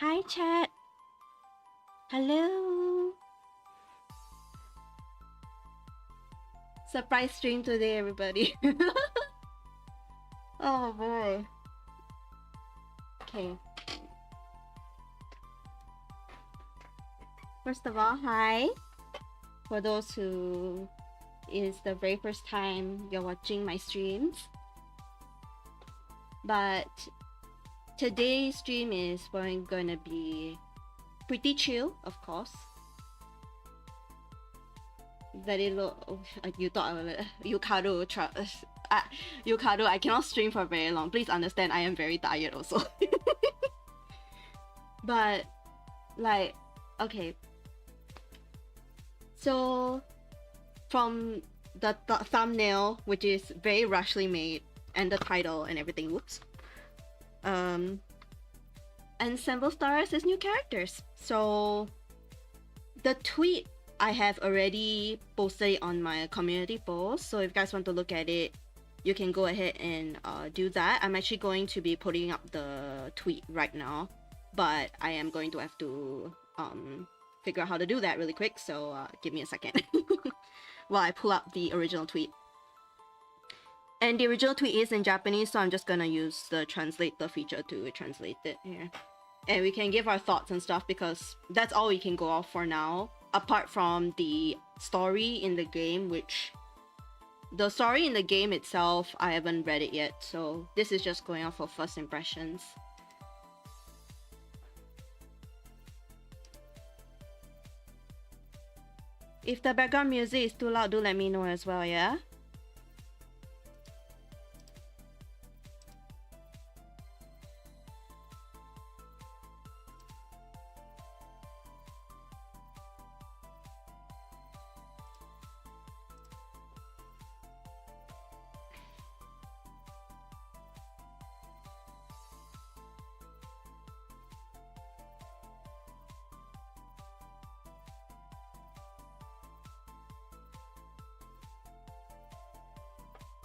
Hi chat. Hello. Surprise stream today, everybody. Oh boy. Okay. First of all, hi. For those who is the very first time you're watching my streams. But today's stream is going to be pretty chill, of course. Very low. You thought I was Yukado. Yukado, I cannot stream for very long. Please understand, I am very tired also. But like, okay. So from the thumbnail, which is very rushly made, and the title and everything, whoops. Ensemble Stars is new characters. So the tweet I have already posted on my community post. So if you guys want to look at it, you can go ahead and do that. I'm actually going to be putting up the tweet right now, but I am going to have to figure out how to do that really quick. So give me a second while I pull up the original tweet. And the original tweet is in Japanese, so I'm just gonna use the translator feature to translate it here. And we can give our thoughts and stuff because that's all we can go off for now. Apart from the story in the game, which the story in the game itself, I haven't read it yet. So this is just going off of first impressions. If the background music is too loud, do let me know as well, yeah?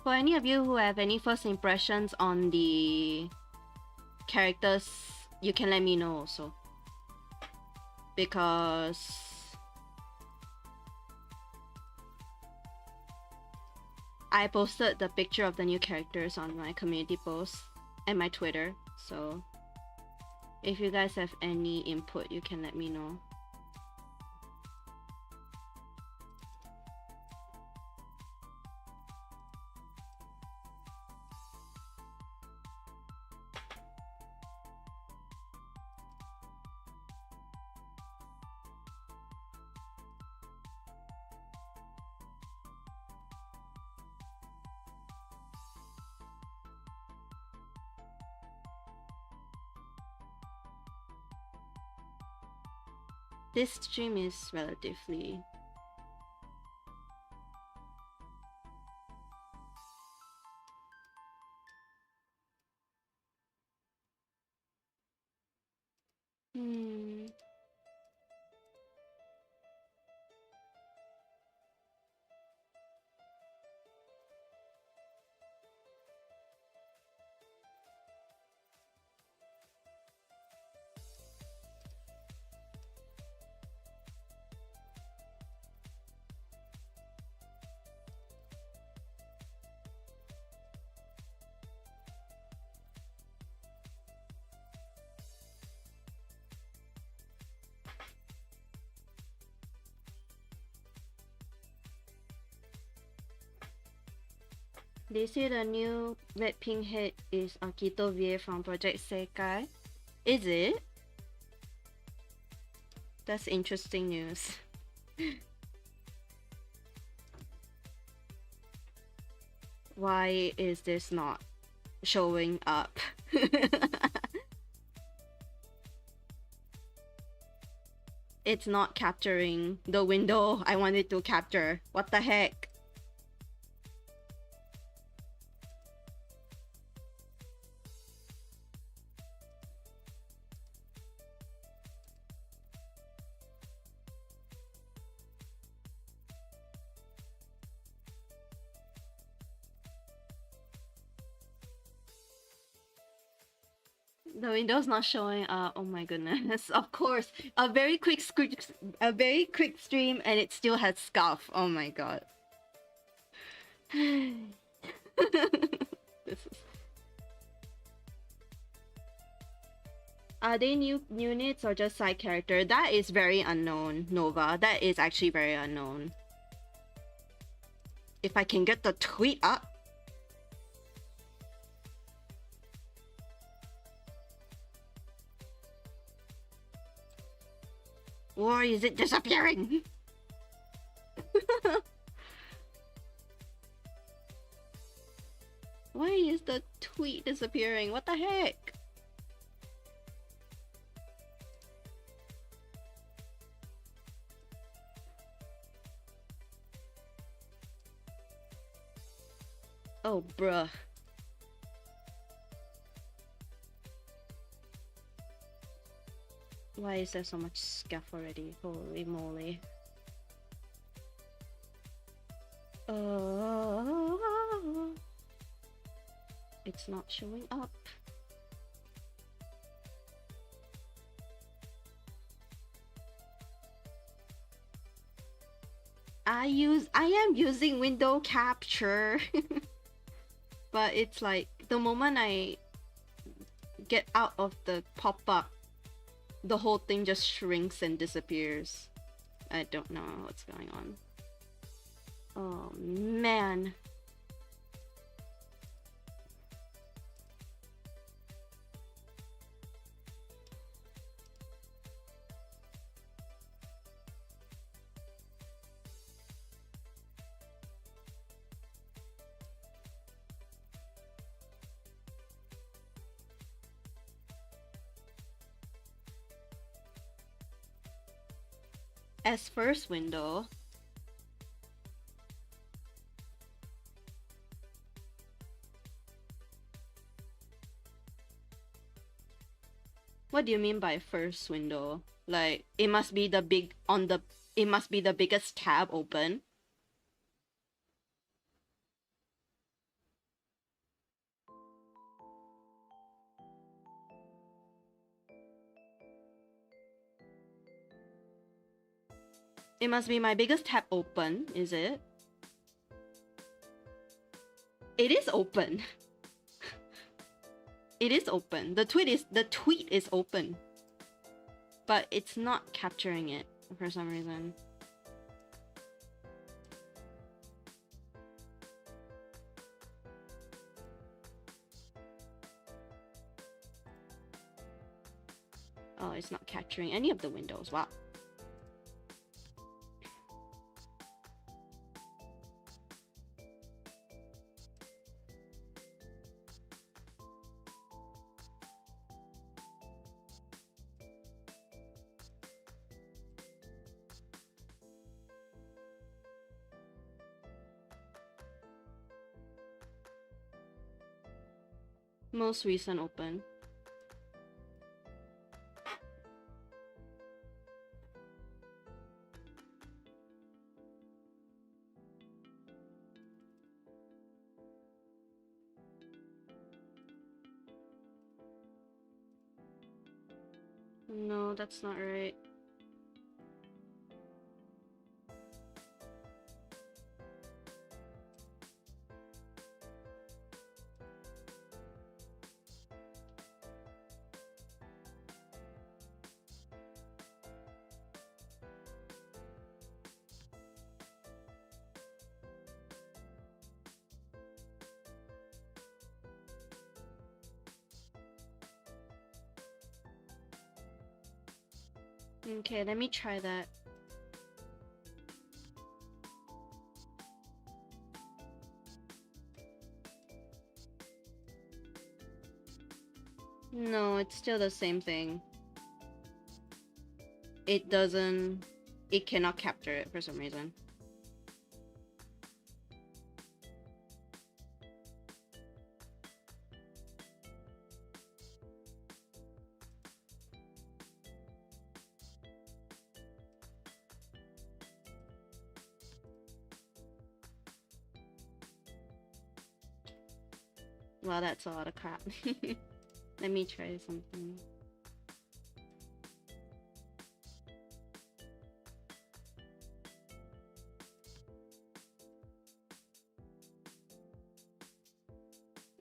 For any of you who have any first impressions on the characters, you can let me know also. Because I posted the picture of the new characters on my community post and my Twitter. So if you guys have any input, you can let me know. This stream is relatively They say the new red pink head is Akito VA from Project Sekai. Is it? That's interesting news. Why is this not showing up? It's not capturing the window I wanted to capture. What the heck? The window's not showing up. Oh my goodness. Of course. A very quick stream and it still had scuff. Oh my god. This is... Are they new units or just side character? That is very unknown, Nova. That is actually very unknown. If I can get the tweet up. Or is it disappearing? Why is the tweet disappearing? What the heck? Oh, bruh. Why is there so much scuff already? Holy moly. It's not showing up. I am using window capture. But it's like the moment I get out of the pop-up, the whole thing just shrinks and disappears. I don't know what's going on. Oh man. As first window. What do you mean by first window? Like it must be the biggest tab open. It must be my biggest tab open, is it? It is open. It is open. The tweet is open. But it's not capturing it for some reason. Oh, it's not capturing any of the windows. Wow. Most recent open. No, that's not right. Okay, let me try that. No, it's still the same thing. It cannot capture it for some reason. Well, that's a lot of crap. Let me try something.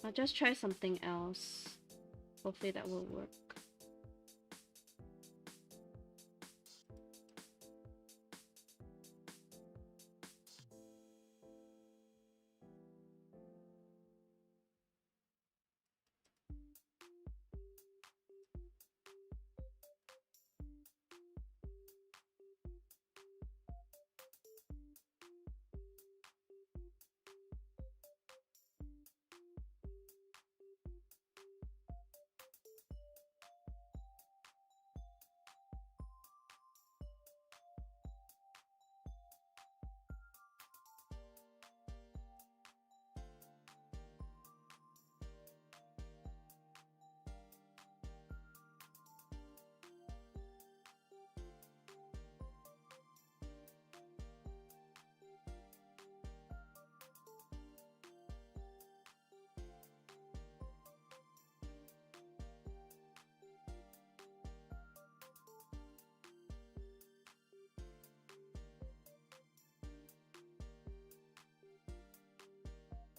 I'll just try something else. Hopefully that will work.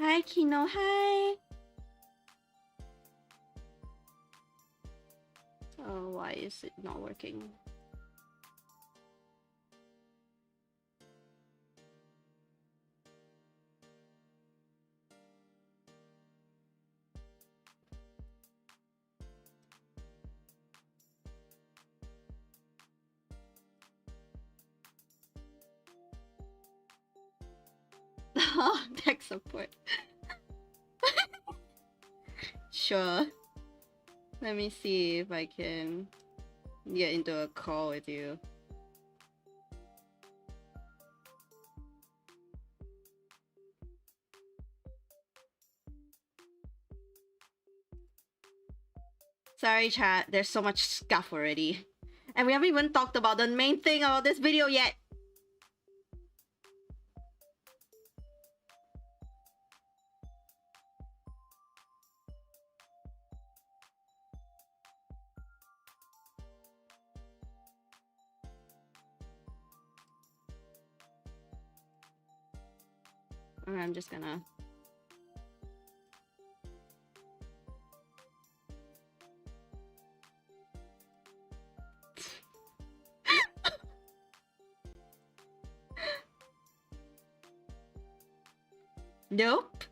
Hi Kino, hi! Oh, why is it not working? Tech support. Sure. Let me see if I can get into a call with you. Sorry chat, there's so much stuff already. And we haven't even talked about the main thing about this video yet. I'm just gonna... Nope.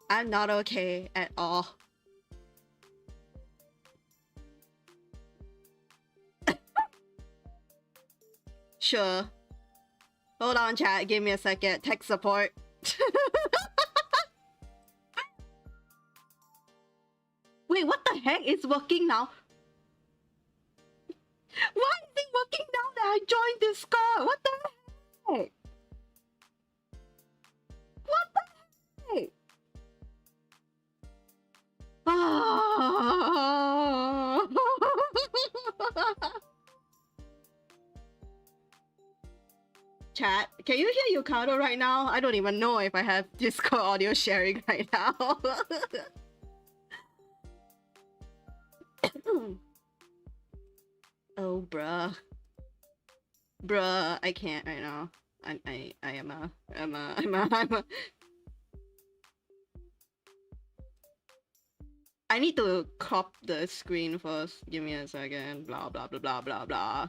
I'm not okay at all. Sure. Hold on, chat. Give me a second. Tech support. Wait, what the heck? It's working now. Why is it working now that I joined Discord? What the heck? What the heck? Oh. Chat, can you hear Yukado right now? I don't even know if I have Discord audio sharing right now. Oh, bruh. Bruh, I can't right now. I am a... I need to crop the screen first. Give me a second. Blah, blah, blah, blah, blah, blah.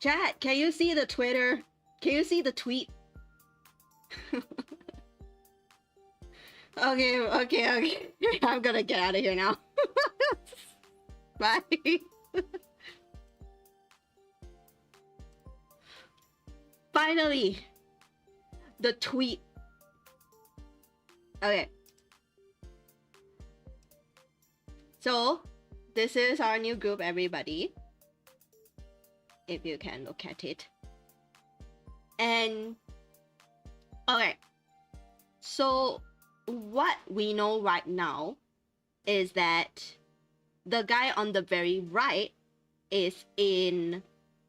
Chat, can you see the Twitter? Can you see the tweet? Okay. I'm gonna get out of here now. Bye. Finally, the tweet. Okay. So, this is our new group, everybody. If you can look at it. And, okay. So, what we know right now is that the guy on the very right is in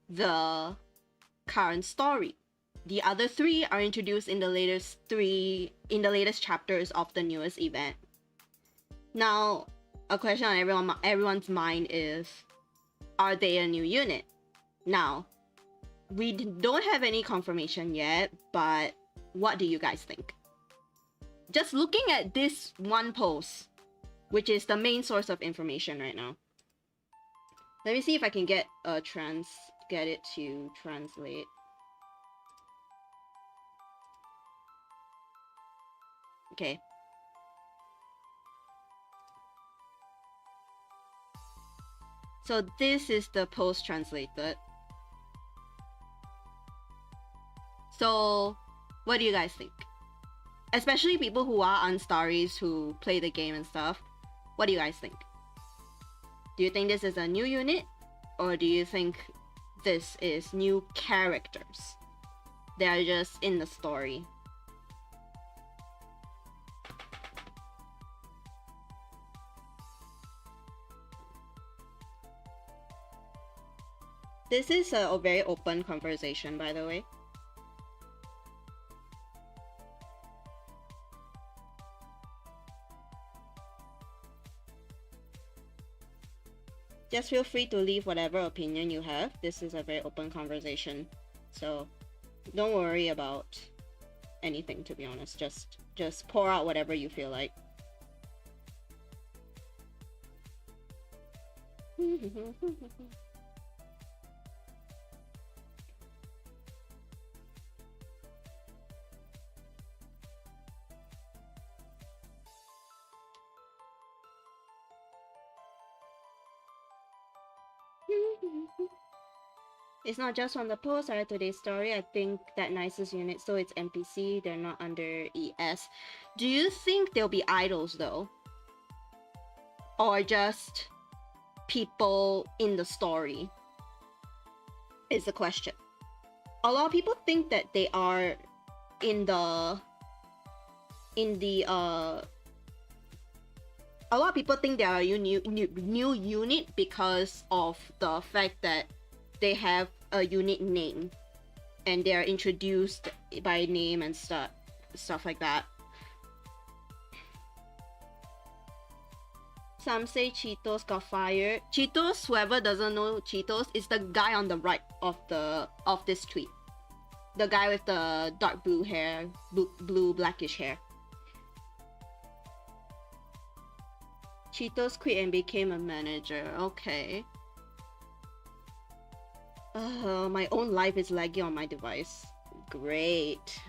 the current story. The other 3 are introduced in the latest chapters of the newest event. Now, a question on everyone's mind is, are they a new unit? Now, we don't have any confirmation yet, but what do you guys think? Just looking at this one post, which is the main source of information right now. Let me see if I can get it to translate. Okay. So this is the post translated. So what do you guys think? Especially people who are unstaries, who play the game and stuff. What do you guys think? Do you think this is a new unit? Or do you think this is new characters? They are just in the story. This is a very open conversation, by the way. Just feel free to leave whatever opinion you have. This is a very open conversation. So don't worry about anything, to be honest. Just pour out whatever you feel like. It's not just on the post or today's story. I think that nicest unit, so it's NPC, they're not under ES. Do you think there'll be idols though? Or just people in the story? Is the question. A lot of people think that they are a lot of people think they are a new unit because of the fact that they have a unit name and they are introduced by name and stuff like that. Some say Cheetos got fired. Cheetos, whoever doesn't know Cheetos, is the guy on the right of this tweet. The guy with the dark blue hair, blue blackish hair. Cheetos quit and became a manager. Okay. My own life is laggy on my device. Great.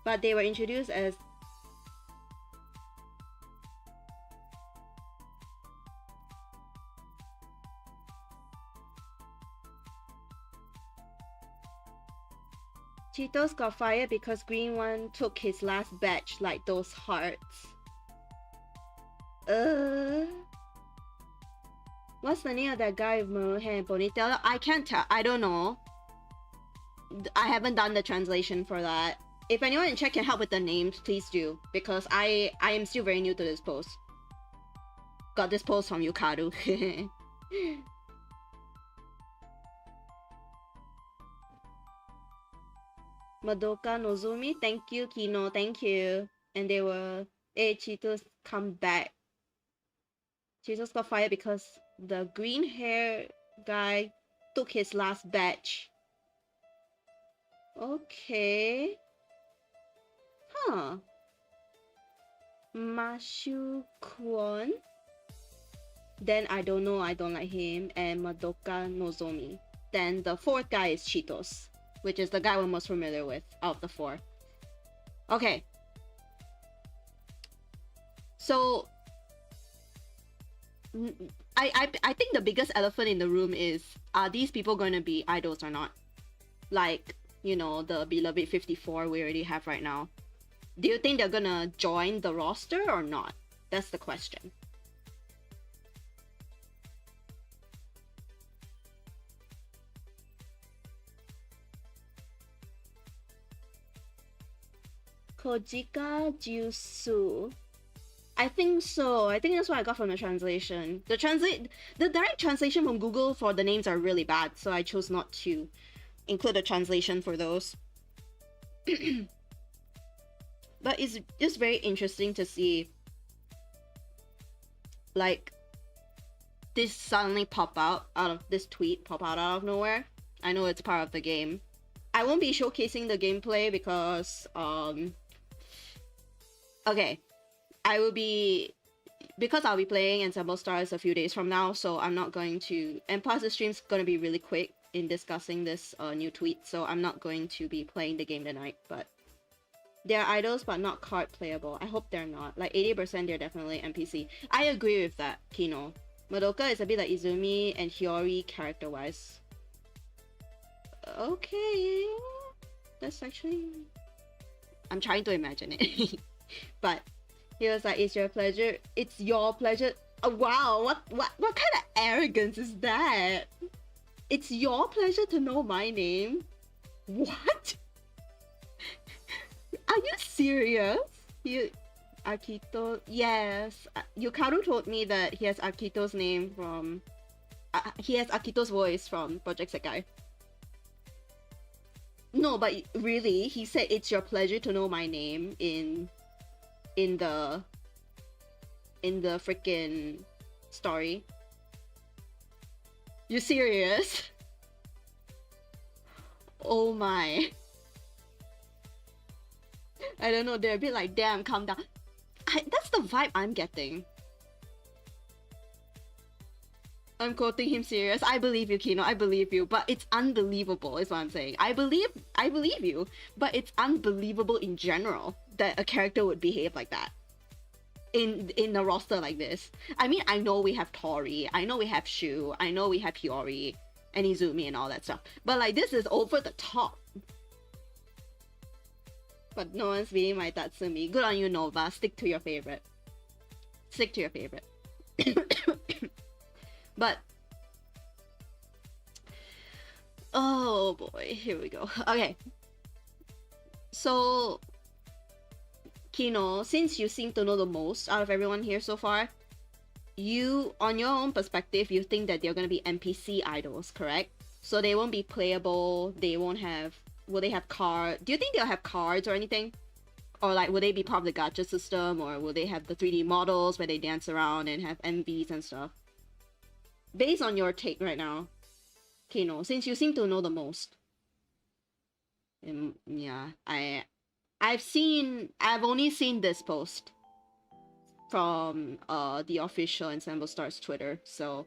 But they were introduced as Cheetos got fired because Green One took his last batch, like those hearts. What's the name of that guy with maroon hair and ponytail? I can't tell. I don't know. I haven't done the translation for that. If anyone in chat can help with the names, please do. Because I am still very new to this post. Got this post from Yukadu. Madoka Nozumi, thank you. Kino, thank you. And they were, hey, Cheetos, come back. Cheetos got fired because the green hair guy took his last batch. Okay. Huh. Mashu Kwon. Then I don't know, I don't like him. And Madoka Nozomi. Then the fourth guy is Cheetos, which is the guy we're most familiar with out of the 4. Okay. So I think the biggest elephant in the room is, are these people going to be idols or not? Like, you know, the beloved 54 we already have right now. Do you think they're gonna join the roster or not? That's the question. Kojika Jusu. I think so. I think that's what I got from the translation. The direct translation from Google for the names are really bad, so I chose not to include a translation for those. But it's just very interesting to see, like, this suddenly pop out of this tweet, pop out of nowhere. I know it's part of the game. I won't be showcasing the gameplay because, okay, I'll be playing Ensemble Stars a few days from now, so I'm not going to, and plus the stream's gonna be really quick in discussing this new tweet, so I'm not going to be playing the game tonight, but they're idols but not card playable. I hope they're not. Like 80% they're definitely NPC. I agree with that, Kino. Madoka is a bit like Izumi and Hiyori character-wise. Okay, that's actually... I'm trying to imagine it. But he was like, it's your pleasure. It's your pleasure. Oh, wow, what kind of arrogance is that? It's your pleasure to know my name? What? Are you serious? Akito, yes. Yukaru told me that he has Akito's name from... he has Akito's voice from Project Sekai. No, but really, he said it's your pleasure to know my name in the freaking story. You serious? Oh my. I don't know, they're a bit like, damn, calm down. That's the vibe I'm getting. I'm quoting him serious. I believe you, Kino. I believe you. But it's unbelievable, is what I'm saying. I believe you. But it's unbelievable in general that a character would behave like that. In a roster like this. I mean, I know we have Tori. I know we have Shu. I know we have Hiyori. And Izumi and all that stuff. But like, this is over the top. But no one's beating my Tatsumi. Good on you, Nova. Stick to your favorite. Stick to your favorite. But... oh boy, here we go. Okay. So... Kino, since you seem to know the most out of everyone here so far, you, on your own perspective, you think that they're gonna be NPC idols, correct? So they won't be playable, they won't have... will they have cards? Do you think they'll have cards or anything? Or like, will they be part of the gacha system? Or will they have the 3D models where they dance around and have MVs and stuff? Based on your take right now, Kino, since you seem to know the most. Yeah, I've only seen this post from the official Ensemble Stars Twitter, so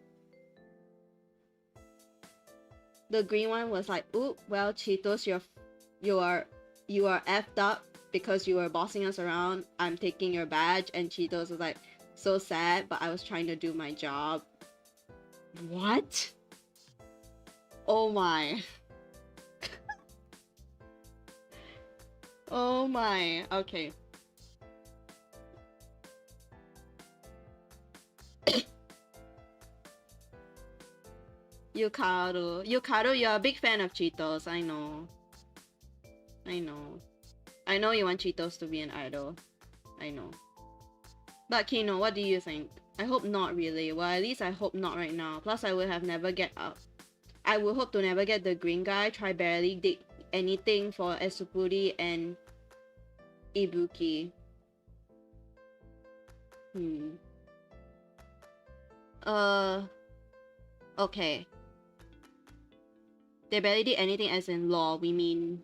the green one was like, "Ooh, well, Cheetos, you are effed up because you were bossing us around. I'm taking your badge." And Cheetos was like, "So sad, but I was trying to do my job." What? Oh my. Oh my. Okay. Yukaru, you're a big fan of Cheetos. I know. I know you want Cheetos to be an idol. I know. But Kino, what do you think? I hope not really. Well, at least I hope not right now. Plus, I would have never get up. I would hope to never get the green guy. Try barely did anything for Esupuri and Ibuki. Okay. They barely did anything as in law. We mean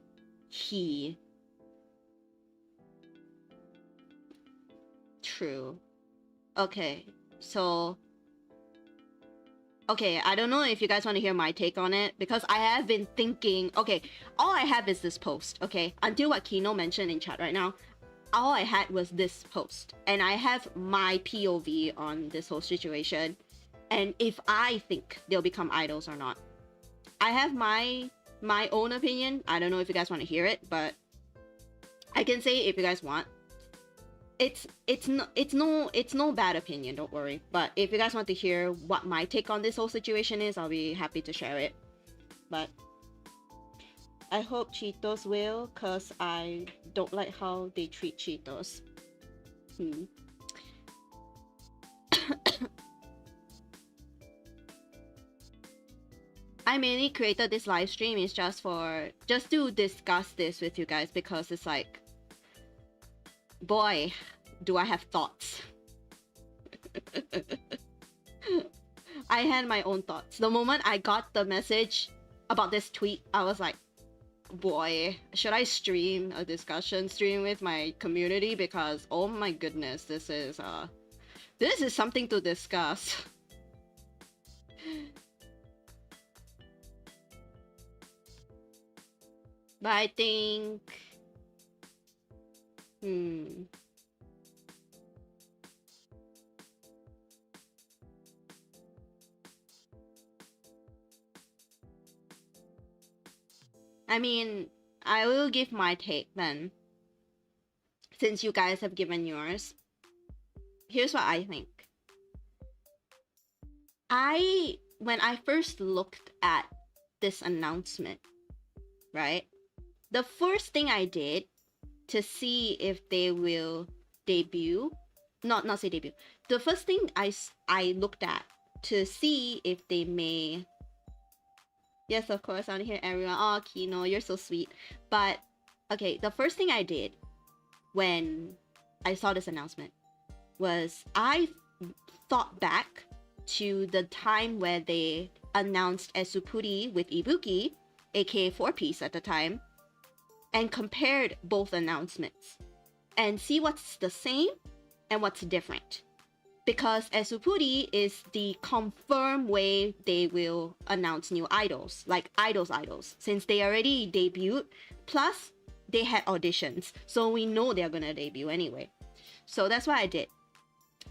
he. True. Okay, so... okay, I don't know if you guys want to hear my take on it, because I have been thinking... okay, all I have is this post, okay? Until what Kino mentioned in chat right now, all I had was this post. And I have my POV on this whole situation, and if I think they'll become idols or not. I have my own opinion. I don't know if you guys want to hear it, but I can say it if you guys want. It's no bad opinion, don't worry. But if you guys want to hear what my take on this whole situation is, I'll be happy to share it. But I hope Cheetos will, cause I don't like how they treat Cheetos. I mainly created this live stream is just to discuss this with you guys, because it's like, boy, do I have thoughts. I had my own thoughts. The moment I got the message about this tweet, I was like, boy, should I stream a discussion stream with my community? Because oh my goodness, this is something to discuss. But I think I mean, I will give my take then, since you guys have given yours. Here's what I think. When I first looked at this announcement, right? The first thing I did to see if they will debut, not say debut. The first thing I looked at to see if they may. Yes, of course, I want to hear everyone. Oh, Kino, you're so sweet. But okay, the first thing I did when I saw this announcement was I thought back to the time where they announced Esupuri with Ibuki, aka 4-piece at the time, and compared both announcements and see what's the same and what's different. Because Esupuri is the confirmed way they will announce new idols, like idols, since they already debuted, plus they had auditions, so we know they're gonna debut anyway. So that's what I did.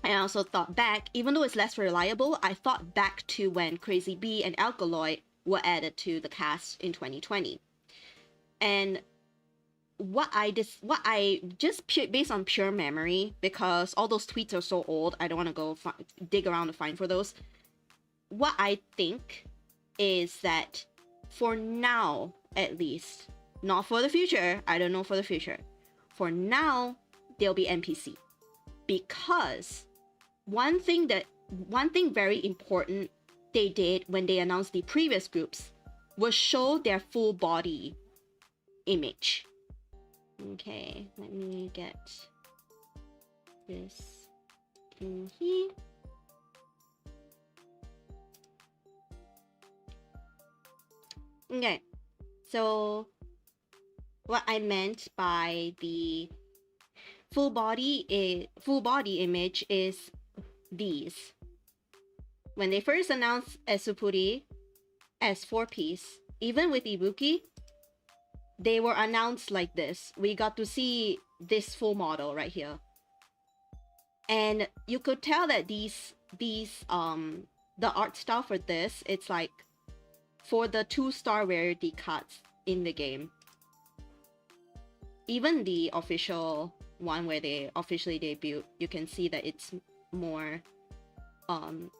I also thought back, even though it's less reliable, I thought back to when Crazy B and Alkaloid were added to the cast in 2020. And what I just based on pure memory, because all those tweets are so old, I don't want to go dig around to find for those. What I think is that for now, at least, not for the future, I don't know for the future, for now, they'll be NPC. Because one thing very important they did when they announced the previous groups was show their full body image. Okay, let me get this in here. Okay, so what I meant by the full body image is these. When they first announced Esupuri as 4-piece, even with Ibuki, they were announced like this. We got to see this full model right here. And you could tell that the art style for this, it's like for the 2-star rarity cards in the game. Even the official one where they officially debut, you can see that it's more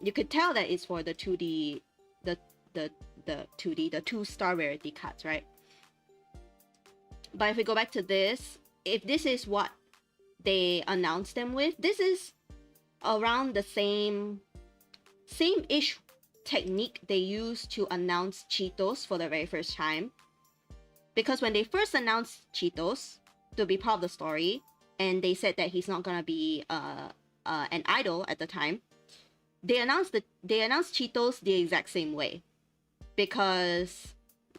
you could tell that it's for the 2D, the 2-star rarity cards, right? But if we go back to this, if this is what they announced them with, this is around the same-ish technique they used to announce Cheetos for the very first time. Because when they first announced Cheetos to be part of the story, and they said that he's not gonna be an idol at the time, they announced Cheetos the exact same way. Because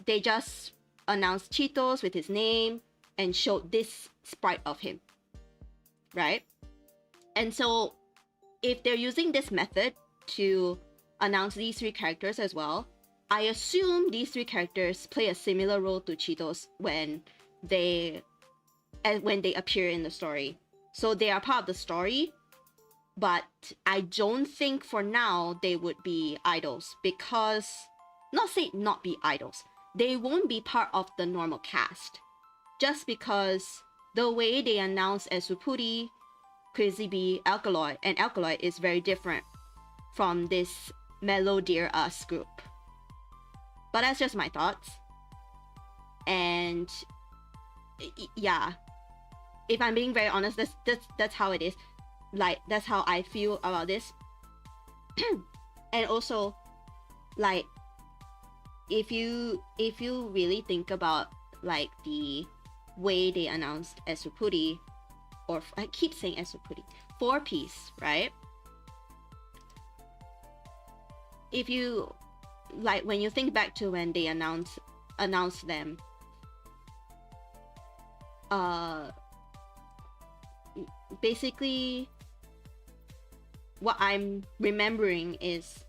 they just announced Cheetos with his name and showed this sprite of him, right? And so if they're using this method to announce these 3 characters as well, I assume these 3 characters play a similar role to Cheetos when they appear in the story. So they are part of the story, but I don't think for now they would be idols, because not be idols. They won't be part of the normal cast, just because the way they announce Esupuri, Crazy B, Alkaloid is very different from this Mellow Dear Us group. But that's just my thoughts. And yeah, if I'm being very honest, that's how it is. Like, that's how I feel about this. And also, like, if you really think about like the way they announced Esupuri, or I keep saying Esupuri, 4-piece, right? If you like, when you think back to when they announced them, basically what I'm remembering is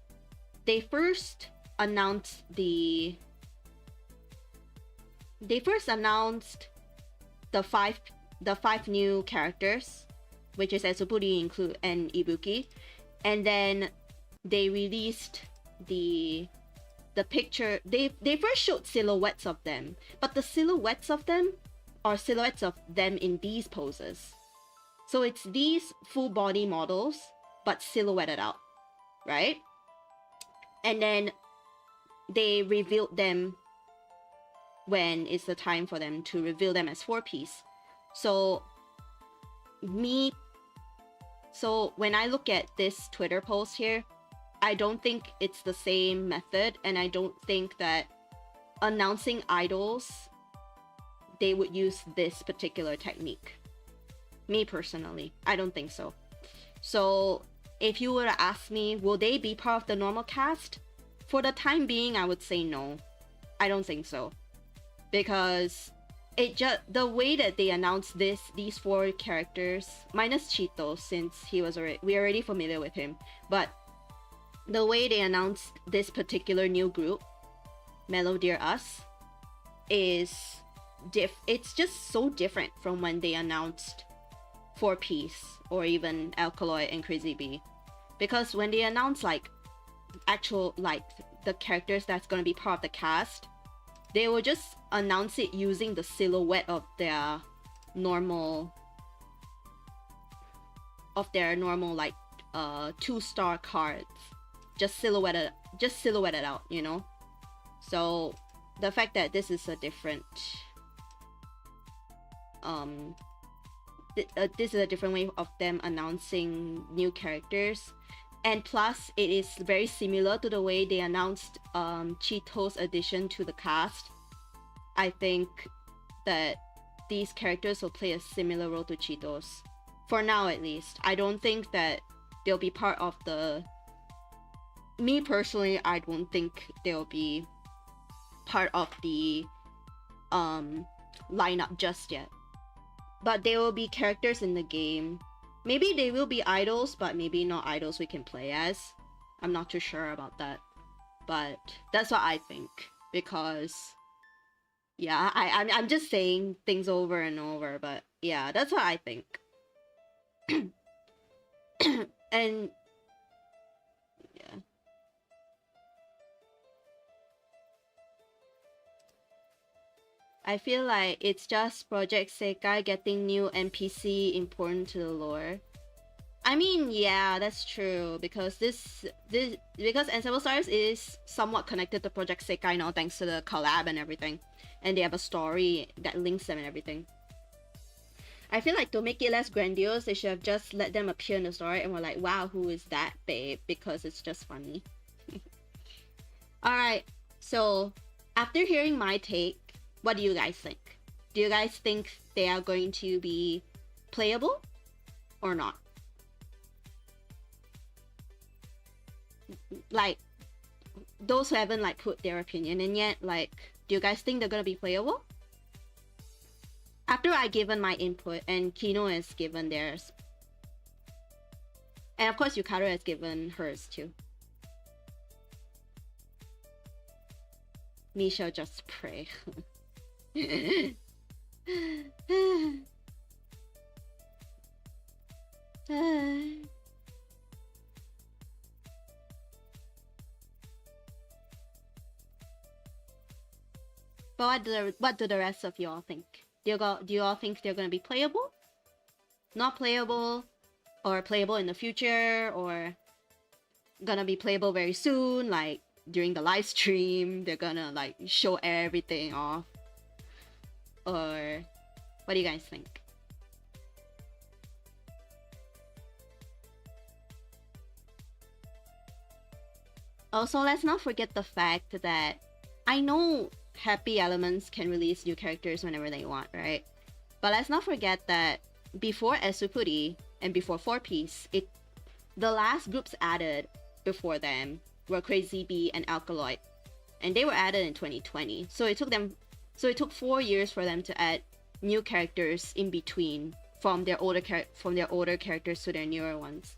they first announced the five new characters, which is Esupuri include and Ibuki, and then they released the picture. They first showed silhouettes of them, but the silhouettes of them are silhouettes of them in these poses. So it's these full body models, but silhouetted out, right? And then they revealed them when it's the time for them to reveal them as 4-piece. So when I look at this Twitter post here, I don't think it's the same method, and I don't think that announcing idols, they would use this particular technique. Me personally, I don't think so. So if you were to ask me, will they be part of the normal cast? For the time being, I would say no. I don't think so. Because the way that they announced these 4 characters, minus Cheeto, since we're already familiar with him, but the way they announced this particular new group, Mellow Dear Us, it's just so different from when they announced 4-piece or even Alkaloid and Crazy Bee. Because when they announced like actual like the characters that's gonna be part of the cast, they will just announce it using the silhouette of their normal like 2-star cards, just silhouetted out, you know. So the fact that this is a different this is a different way of them announcing new characters, and plus it is very similar to the way they announced Cheeto's addition to the cast. I think that these characters will play a similar role to Cheeto's, for now at least. I don't think that they'll be part of the... Me personally, I don't think they'll be part of the lineup just yet. But they will be characters in the game. Maybe they will be idols, but maybe not idols we can play as. I'm not too sure about that. But that's what I think. Because... yeah, I'm just saying things over and over, but yeah, that's what I think. And... yeah. I feel like it's just Project Sekai getting new NPC important to the lore. I mean, yeah, that's true, because because Ensemble Stars is somewhat connected to Project Sekai now thanks to the collab and everything. And they have a story that links them and everything. I feel like to make it less grandiose, they should have just let them appear in the story and we're like, wow, who is that babe? Because it's just funny. Alright, so after hearing my take, what do you guys think? Do you guys think they are going to be playable or not? Like, those who haven't like put their opinion in yet, like, do you guys think they're gonna be playable? After I given my input and Kino has given theirs, and of course Yukaro has given hers too. Me shall just pray. But what do the rest of y'all think? Do you all think they're gonna be playable? Not playable? Or playable in the future? Or gonna be playable very soon? Like during the live stream, they're gonna like show everything off? Or what do you guys think? Also, let's not forget the fact that I know Happy Elements can release new characters whenever they want, right? But let's not forget that before Esupuri and before 4-Piece, the last groups added before them were Crazy Bee and Alkaloid, and they were added in 2020. So it took 4 years for them to add new characters in between from their older characters to their newer ones.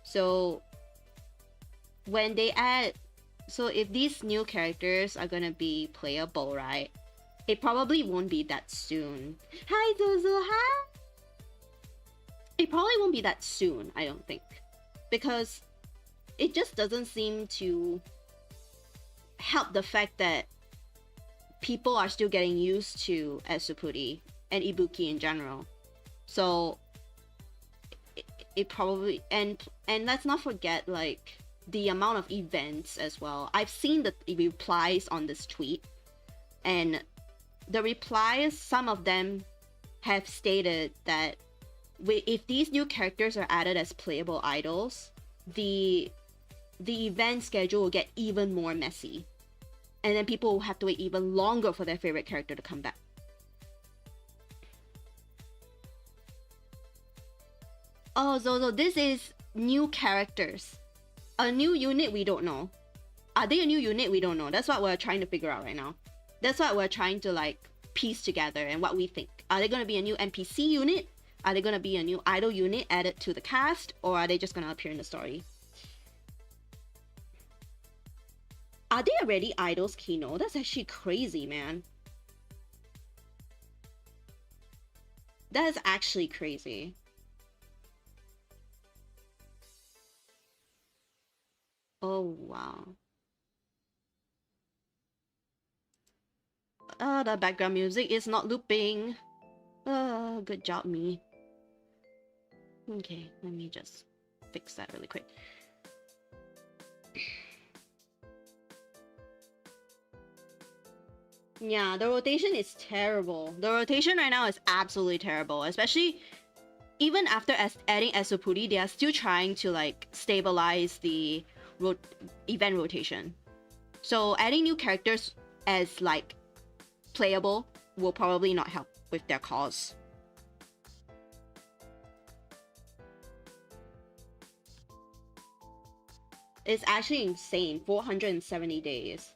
So when they add, so if these new characters are gonna be playable, right? It probably won't be that soon. Hi Zozo, hi! It probably won't be that soon, I don't think. Because it just doesn't seem to help the fact that people are still getting used to Esupuri and Ibuki in general. So it probably, and let's not forget like the amount of events as well. I've seen the replies on this tweet, and the replies, some of them have stated that if these new characters are added as playable idols, the event schedule will get even more messy, and then people will have to wait even longer for their favorite character to come back. Oh, Zozo, this is new characters. A new unit, we don't know. Are they a new unit? We don't know. That's what we're trying to figure out right now. That's what we're trying to like piece together and what we think. Are they going to be a new NPC unit? Are they going to be a new idol unit added to the cast? Or are they just going to appear in the story? Are they already idols, Kino? That's actually crazy, man. That is actually crazy. Oh, wow. The background music is not looping. Good job, me. Okay, let me just fix that really quick. Yeah, the rotation is terrible. The rotation right now is absolutely terrible, especially even after adding Esupuri, they are still trying to like stabilize the event rotation. So adding new characters as like playable will probably not help with their cause. It's actually insane. 470 days.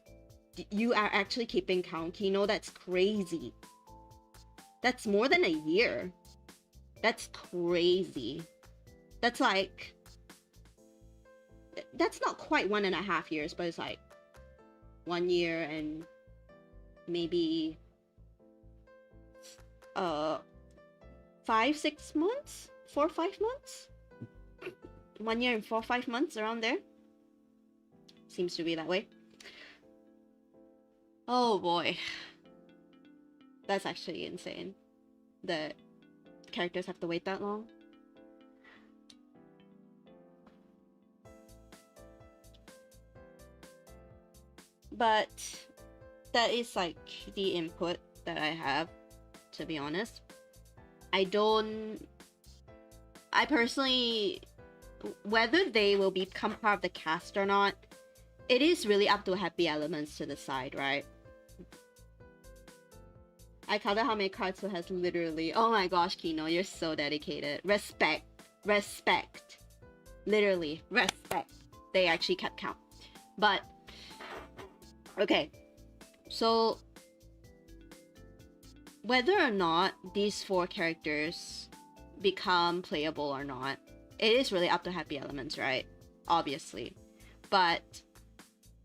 You are actually keeping count, Kino. That's crazy. That's more than a year. That's crazy. That's like, that's not quite 1.5 years, but it's like 1 year and maybe 5-6 months, 4-5 months, 1 year and 4-5 months, around there. Seems to be that way. Oh boy, that's actually insane that characters have to wait that long. But that is like the input that I have, to be honest. I personally, whether they will become part of the cast or not, it is really up to Happy Elements to decide, right? I counted how many cards who has literally. Oh my gosh, Kino, you're so dedicated. Respect. Respect. Literally, respect. They actually kept count. But, okay. So, whether or not these 4 characters become playable or not, it is really up to Happy Elements, right? Obviously. But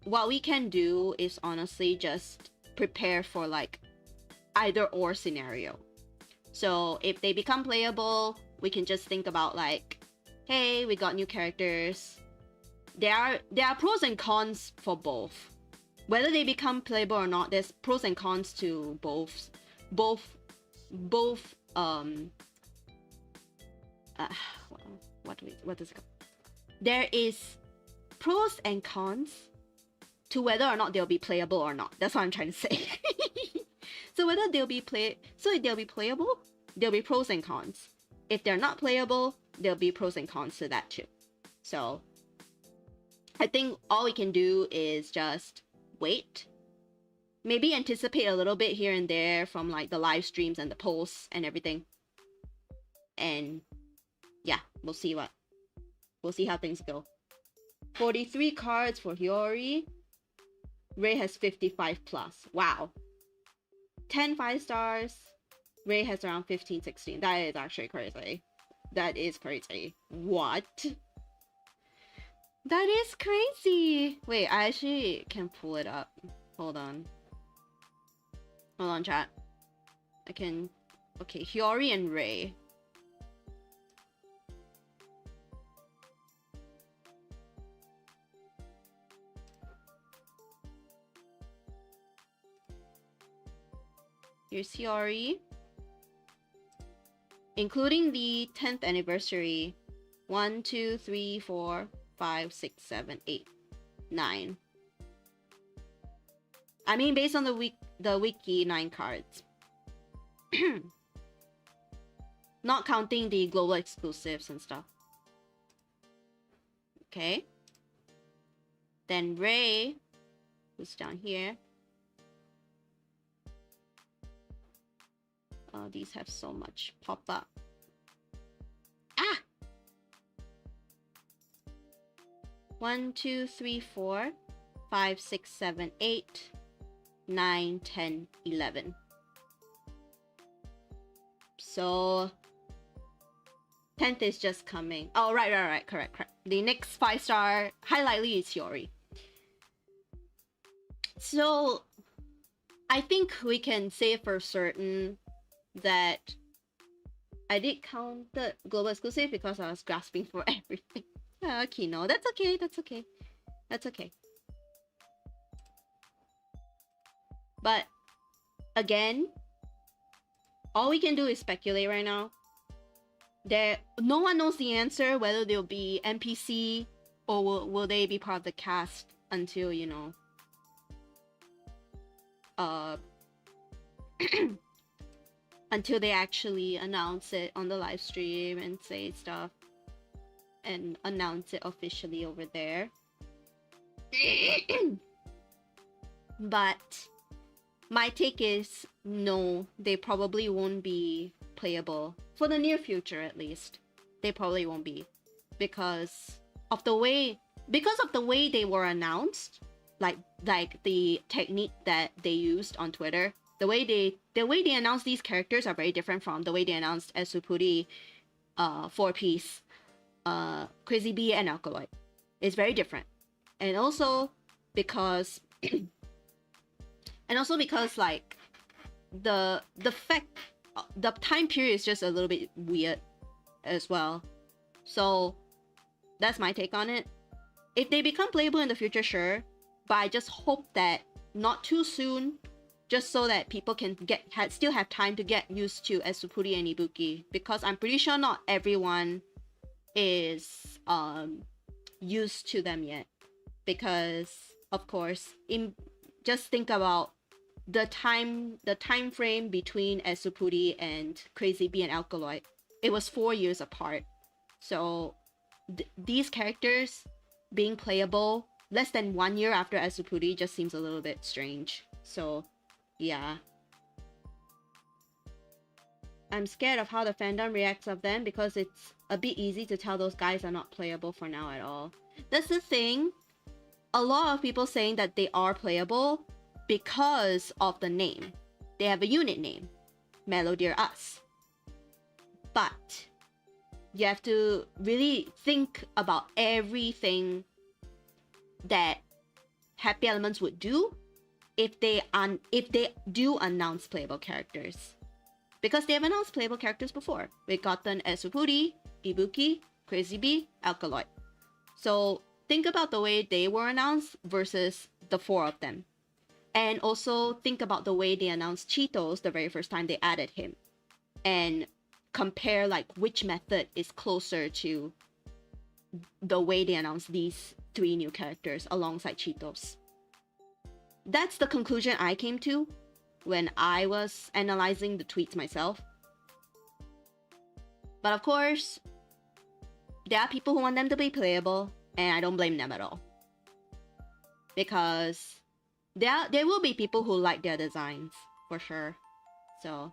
what we can do is honestly just prepare for like either or scenario. So if they become playable, we can just think about like, hey, we got new characters. There are pros and cons for both. Whether they become playable or not, there's pros and cons to both what is it called? There is pros and cons to whether or not they'll be playable or not. That's what I'm trying to say. So whether they'll be playable, there'll be pros and cons. If they're not playable, there'll be pros and cons to that too. So I think all we can do is just wait. Maybe anticipate a little bit here and there from like the live streams and the posts and everything. And yeah, we'll see how things go. 43 cards for Hiyori. Ray has 55 plus. Wow. 10 5-stars. Ray has around 15, 16. That is actually crazy. That is crazy. What? That is crazy. Wait, I actually can pull it up. Hold on. Hold on, chat. I can... Okay, Hiyori and Ray. Here's Hiyori. Including the 10th anniversary. 1, 2, 3, 4, 5, 6, 7, 8, 9. I mean, based on the wiki, 9 cards. Not counting the global exclusives and stuff. Okay. Then Ray, who's down here. Oh, these have so much pop up. Ah! 1, 2, 3, 4, 5, 6, 7, 8, 9, 10, 11. So 10th is just coming. Oh, right. Correct. The next 5-star, highlightly, is Hiyori. So I think we can say for certain that I did count the global exclusive because I was grasping for everything. Okay, no, that's okay. But again, all we can do is speculate right now. No one knows the answer, whether they'll be NPC or will they be part of the cast until, you know, until they actually announce it on the live stream and say stuff and announce it officially over there. But my take is no, they probably won't be playable for the near future, at least. They probably won't be because of the way they were announced, like the technique that they used on Twitter. The way they announced these characters are very different from the way they announced Esupuri, 4-piece, Crazy Bee, and Alkaloid. It's very different, and also because like the time period is just a little bit weird as well. So that's my take on it. If they become playable in the future, sure, but I just hope that not too soon, just so that people can still have time to get used to Esupuri and Ibuki, because I'm pretty sure not everyone is used to them yet. Because of course, just think about the time frame between Esupuri and Crazy Bee and Alkaloid. It was 4 years apart. So these characters being playable less than 1 year after Esupuri just seems a little bit strange. So yeah. I'm scared of how the fandom reacts of them because it's a bit easy to tell those guys are not playable for now at all. That's the thing. A lot of people saying that they are playable because of the name. They have a unit name, Mellow Dear Us. But you have to really think about everything that Happy Elements would do if they do announce playable characters. Because they have announced playable characters before. We've gotten Esupuri, Ibuki, Crazy Bee, Alkaloid. So think about the way they were announced versus the 4 of them. And also think about the way they announced Cheetos the very first time they added him. And compare like which method is closer to the way they announced these 3 new characters alongside Cheetos. That's the conclusion I came to when I was analyzing the tweets myself. But of course, there are people who want them to be playable, and I don't blame them at all. Because there will be people who like their designs, for sure. So,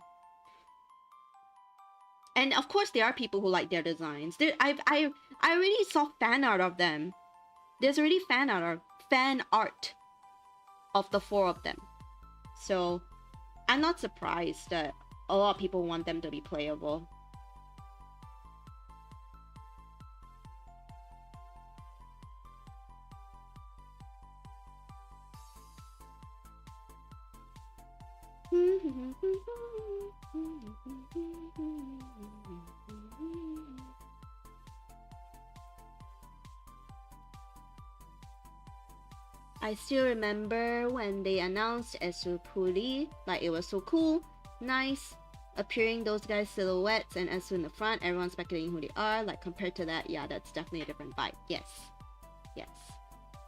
and of course there are people who like their designs. I already saw fan art of them. There's already fan art of the 4 of them. So I'm not surprised that a lot of people want them to be playable. I still remember when they announced Esu Puli, like it was so cool, nice, appearing those guys' silhouettes and Esu in the front, everyone's speculating who they are, like compared to that, yeah, that's definitely a different vibe, yes. Yes.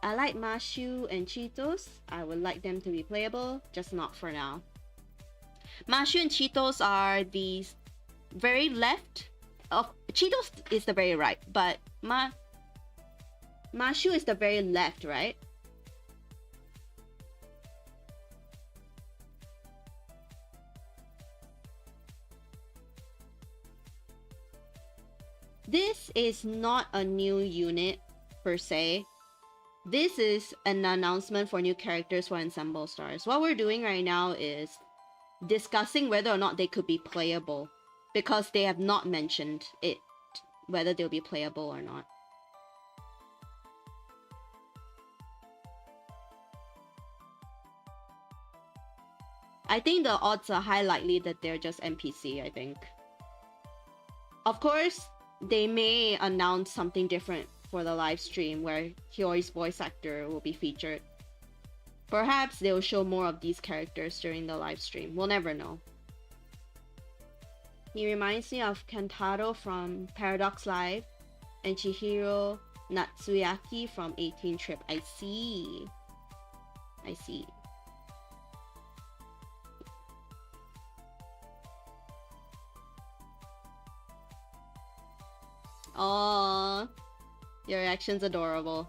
I like Mashu and Cheetos, I would like them to be playable, just not for now. Mashu and Cheetos are the very left of... Cheetos is the very right, but Mashu is the very left, right? This is not a new unit, per se. This is an announcement for new characters for Ensemble Stars. What we're doing right now is discussing whether or not they could be playable. Because they have not mentioned it, whether they'll be playable or not. I think the odds are high likely that they're just NPC, I think. Of course, they may announce something different for the live stream where Hyoi's voice actor will be featured. Perhaps they'll show more of these characters during the live stream. We'll never know. He reminds me of Kentaro from Paradox Live and Chihiro Natsuyaki from 18 Trip. I see. I see. Aww, your reaction's adorable.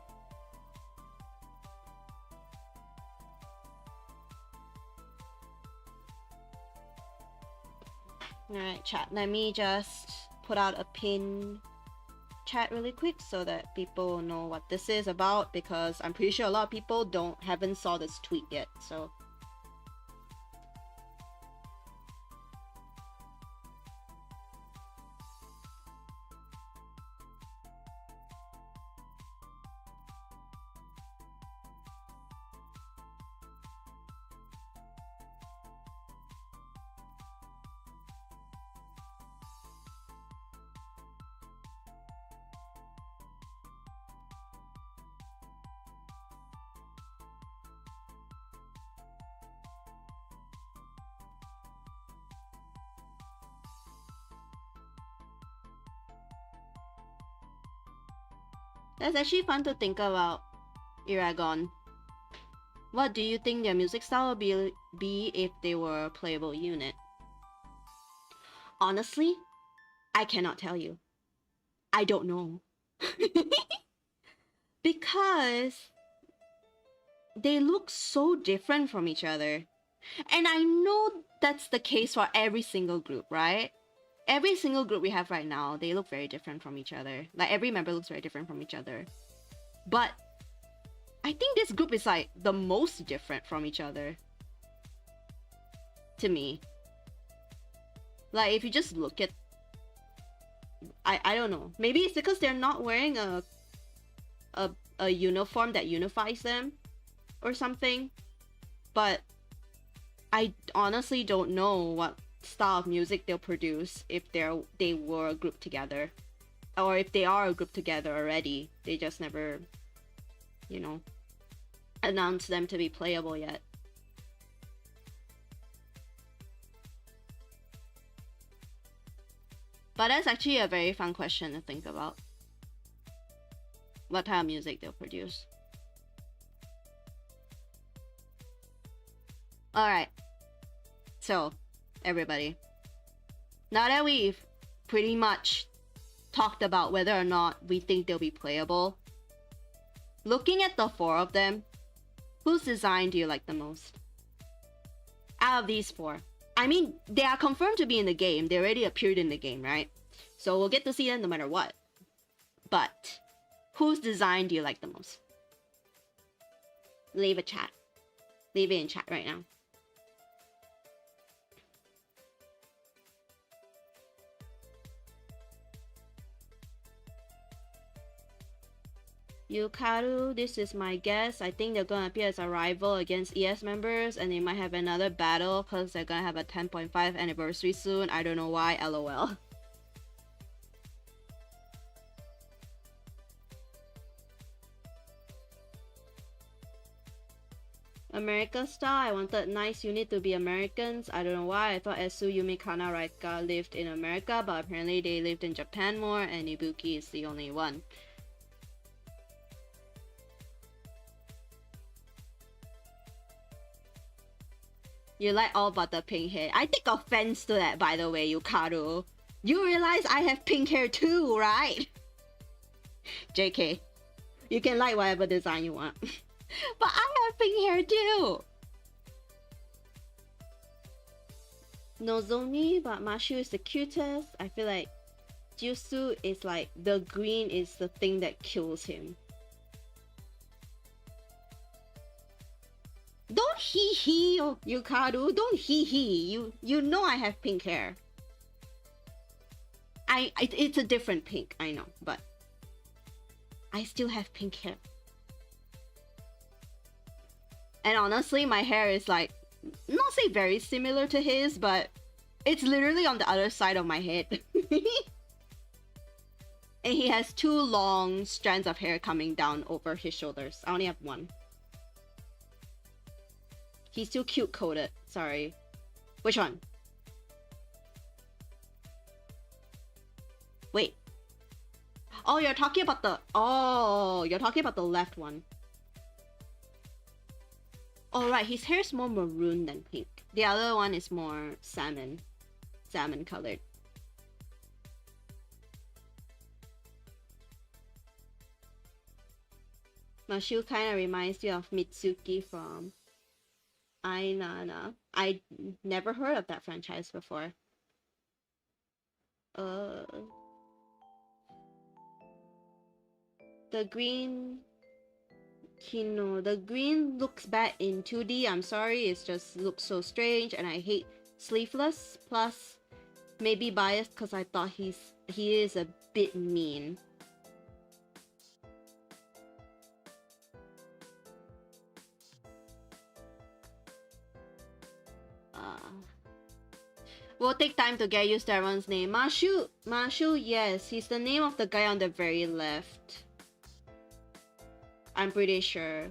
Alright, chat, let me just put out a pin chat really quick so that people know what this is about, because I'm pretty sure a lot of people haven't saw this tweet yet, so... That's actually fun to think about, Iragon. What do you think their music style would be if they were a playable unit? Honestly, I cannot tell you. I don't know. Because they look so different from each other. And I know that's the case for every single group, right? Every single group we have right now, they look very different from each other. Like, every member looks very different from each other. But I think this group is like the most different from each other. To me. Like, if you just look at... I don't know. Maybe it's because they're not wearing a uniform that unifies them or something. But I honestly don't know what style of music they'll produce if they were a group together, or if they are a group together already. They just never, you know, announced them to be playable yet. But that's actually a very fun question to think about. What type of music they'll produce. Alright. So, everybody, now that we've pretty much talked about whether or not we think they'll be playable, looking at the 4 of them, whose design do you like the most? Out of these 4. I mean, they are confirmed to be in the game. They already appeared in the game, right? So we'll get to see them no matter what. But, whose design do you like the most? Leave a chat. Leave it in chat right now. Yukaru, this is my guess. I think they're gonna appear as a rival against ES members, and they might have another battle because they're gonna have a 10.5 anniversary soon. I don't know why, lol. America Star, I wanted nice unit to be Americans. I don't know why. I thought Esu, Yumi, Kana, Raika lived in America, but apparently they lived in Japan more, and Ibuki is the only one. You like all but the pink hair. I take offense to that, by the way, Yukaru. You realize I have pink hair too, right? JK. You can like whatever design you want. But I have pink hair too! Nozomi, but Mashu is the cutest. I feel like Jusu is like, the green is the thing that kills him. Don't hee-hee, Yukaru. Don't hee-hee. You know I have pink hair. It's a different pink, I know, but I still have pink hair. And honestly, my hair is like, not say very similar to his, but it's literally on the other side of my head. And he has 2 long strands of hair coming down over his shoulders. I only have 1. He's too cute coded. Sorry. Which one? Wait. Oh, you're talking about the... Oh, you're talking about the left one. Oh, right. His hair is more maroon than pink. The other one is more salmon. Salmon colored. Mashu kind of reminds you of Mitsuki from Ainana. I never heard of that franchise before. The green... Kino. The green looks bad in 2D. I'm sorry, it just looks so strange and I hate sleeveless. Plus, maybe biased because I thought he is a bit mean. We'll take time to get used to everyone's name. Mashu, yes, he's the name of the guy on the very left. I'm pretty sure.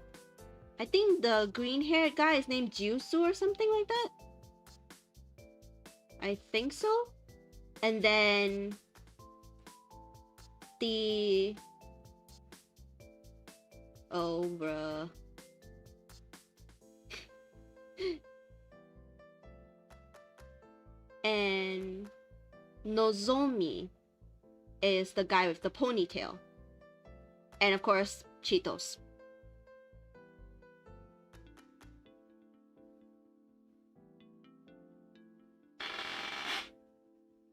I think the green-haired guy is named Jusu or something like that. I think so. And then the... Oh, bruh. And Nozomi is the guy with the ponytail. And of course, Cheetos.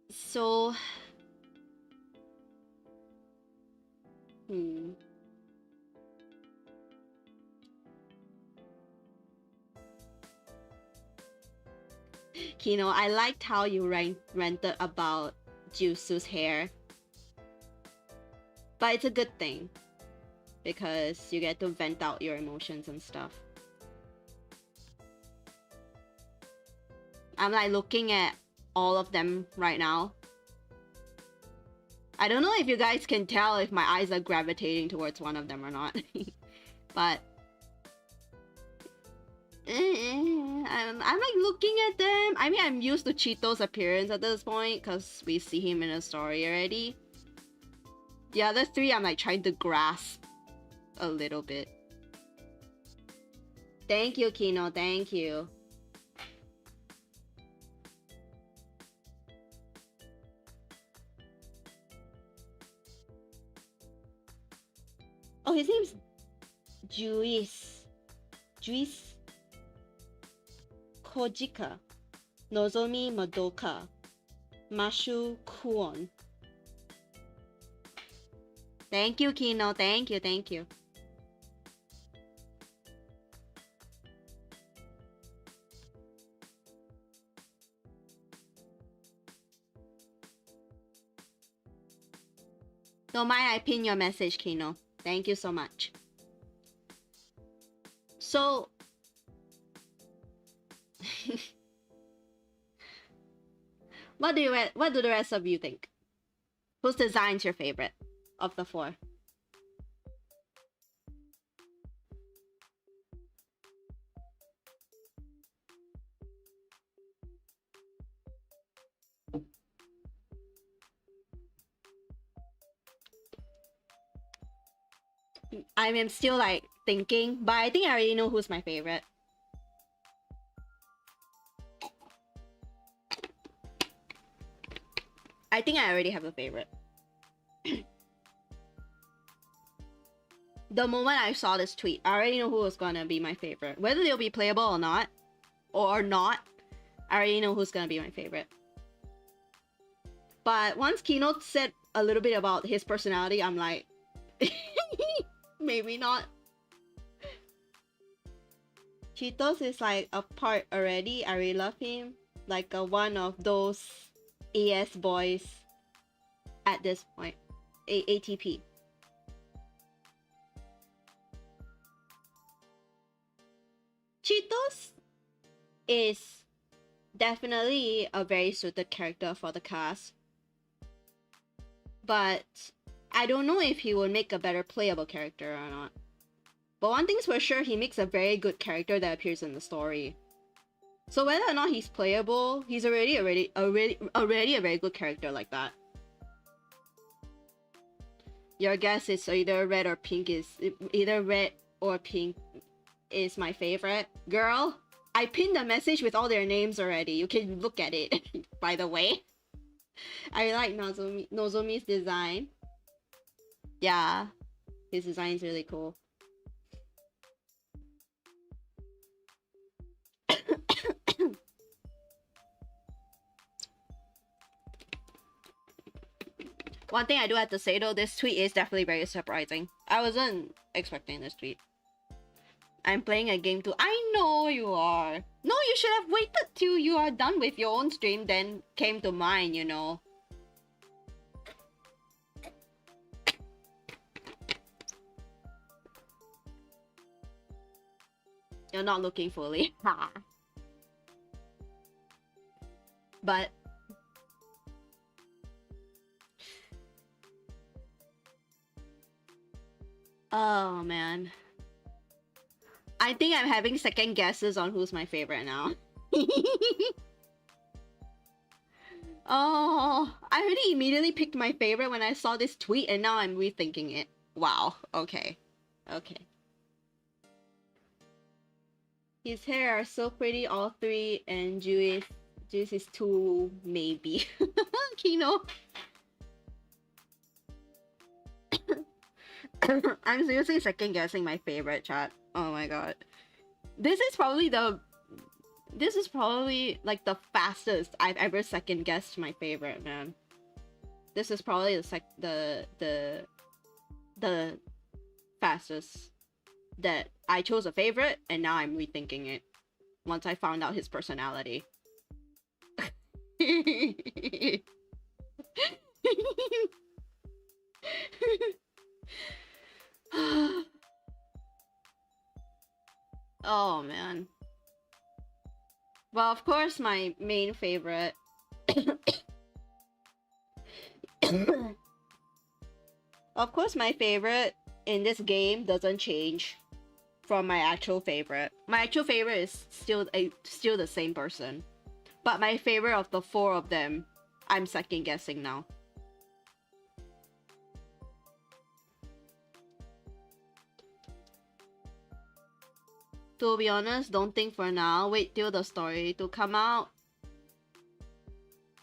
So... Kino, I liked how you ranted about Jusu's hair. But it's a good thing. Because you get to vent out your emotions and stuff. I'm like looking at all of them right now. I don't know if you guys can tell if my eyes are gravitating towards one of them or not. But... I'm like looking at them. I mean, I'm used to Cheeto's appearance at this point because we see him in a story already. The other 3 I'm like trying to grasp a little bit. Thank you, Kino. Thank you. his name's Juice Kojika, Nozomi Madoka, Mashu Kuon. Thank you, Kino. Thank you, thank you. Don't mind, I pin your message, Kino. Thank you so much. So, what do the rest of you think? Whose design's your favorite of the four? I am still like thinking, but I think I already know who's my favorite. I think I already have a favorite. The moment I saw this tweet, I already know who was gonna be my favorite. Whether they'll be playable or not, I already know who's gonna be my favorite. But once Keynote said a little bit about his personality, I'm like, maybe not. Cheetos is like a part already. I really love him. Like one of those AS boys at this point. ATP. Cheetos is definitely a very suited character for the cast. But I don't know if he will make a better playable character or not. But one thing's for sure, he makes a very good character that appears in the story. So whether or not he's playable, he's already a very good character like that. Your guess is either red or pink is my favorite. Girl, I pinned a message with all their names already. You can look at it, by the way. I like Nozomi's design. Yeah, his design is really cool. One thing I do have to say though, this tweet is definitely very surprising. I wasn't expecting this tweet. I'm playing a game too. I know you are. No, you should have waited till you are done with your own stream, then came to mine, you know. You're not looking fully. But oh man, I think I'm having second guesses on who's my favorite now. Oh, I already immediately picked my favorite when I saw this tweet, and now I'm rethinking it. Wow. Okay. Okay. His hair are so pretty, all three, and Juice is two, maybe. Kino. I'm seriously second guessing my favorite, chat. Oh my god. This is probably like the fastest I've ever second guessed my favorite, man. This is probably the fastest that I chose a favorite, and now I'm rethinking it once I found out his personality. Oh man. Well, of course my main favorite of course my favorite in this game doesn't change from my actual favorite. My actual favorite is still the same person. But my favorite of the four of them, I'm second guessing now. To be honest, don't think for now. Wait till the story to come out.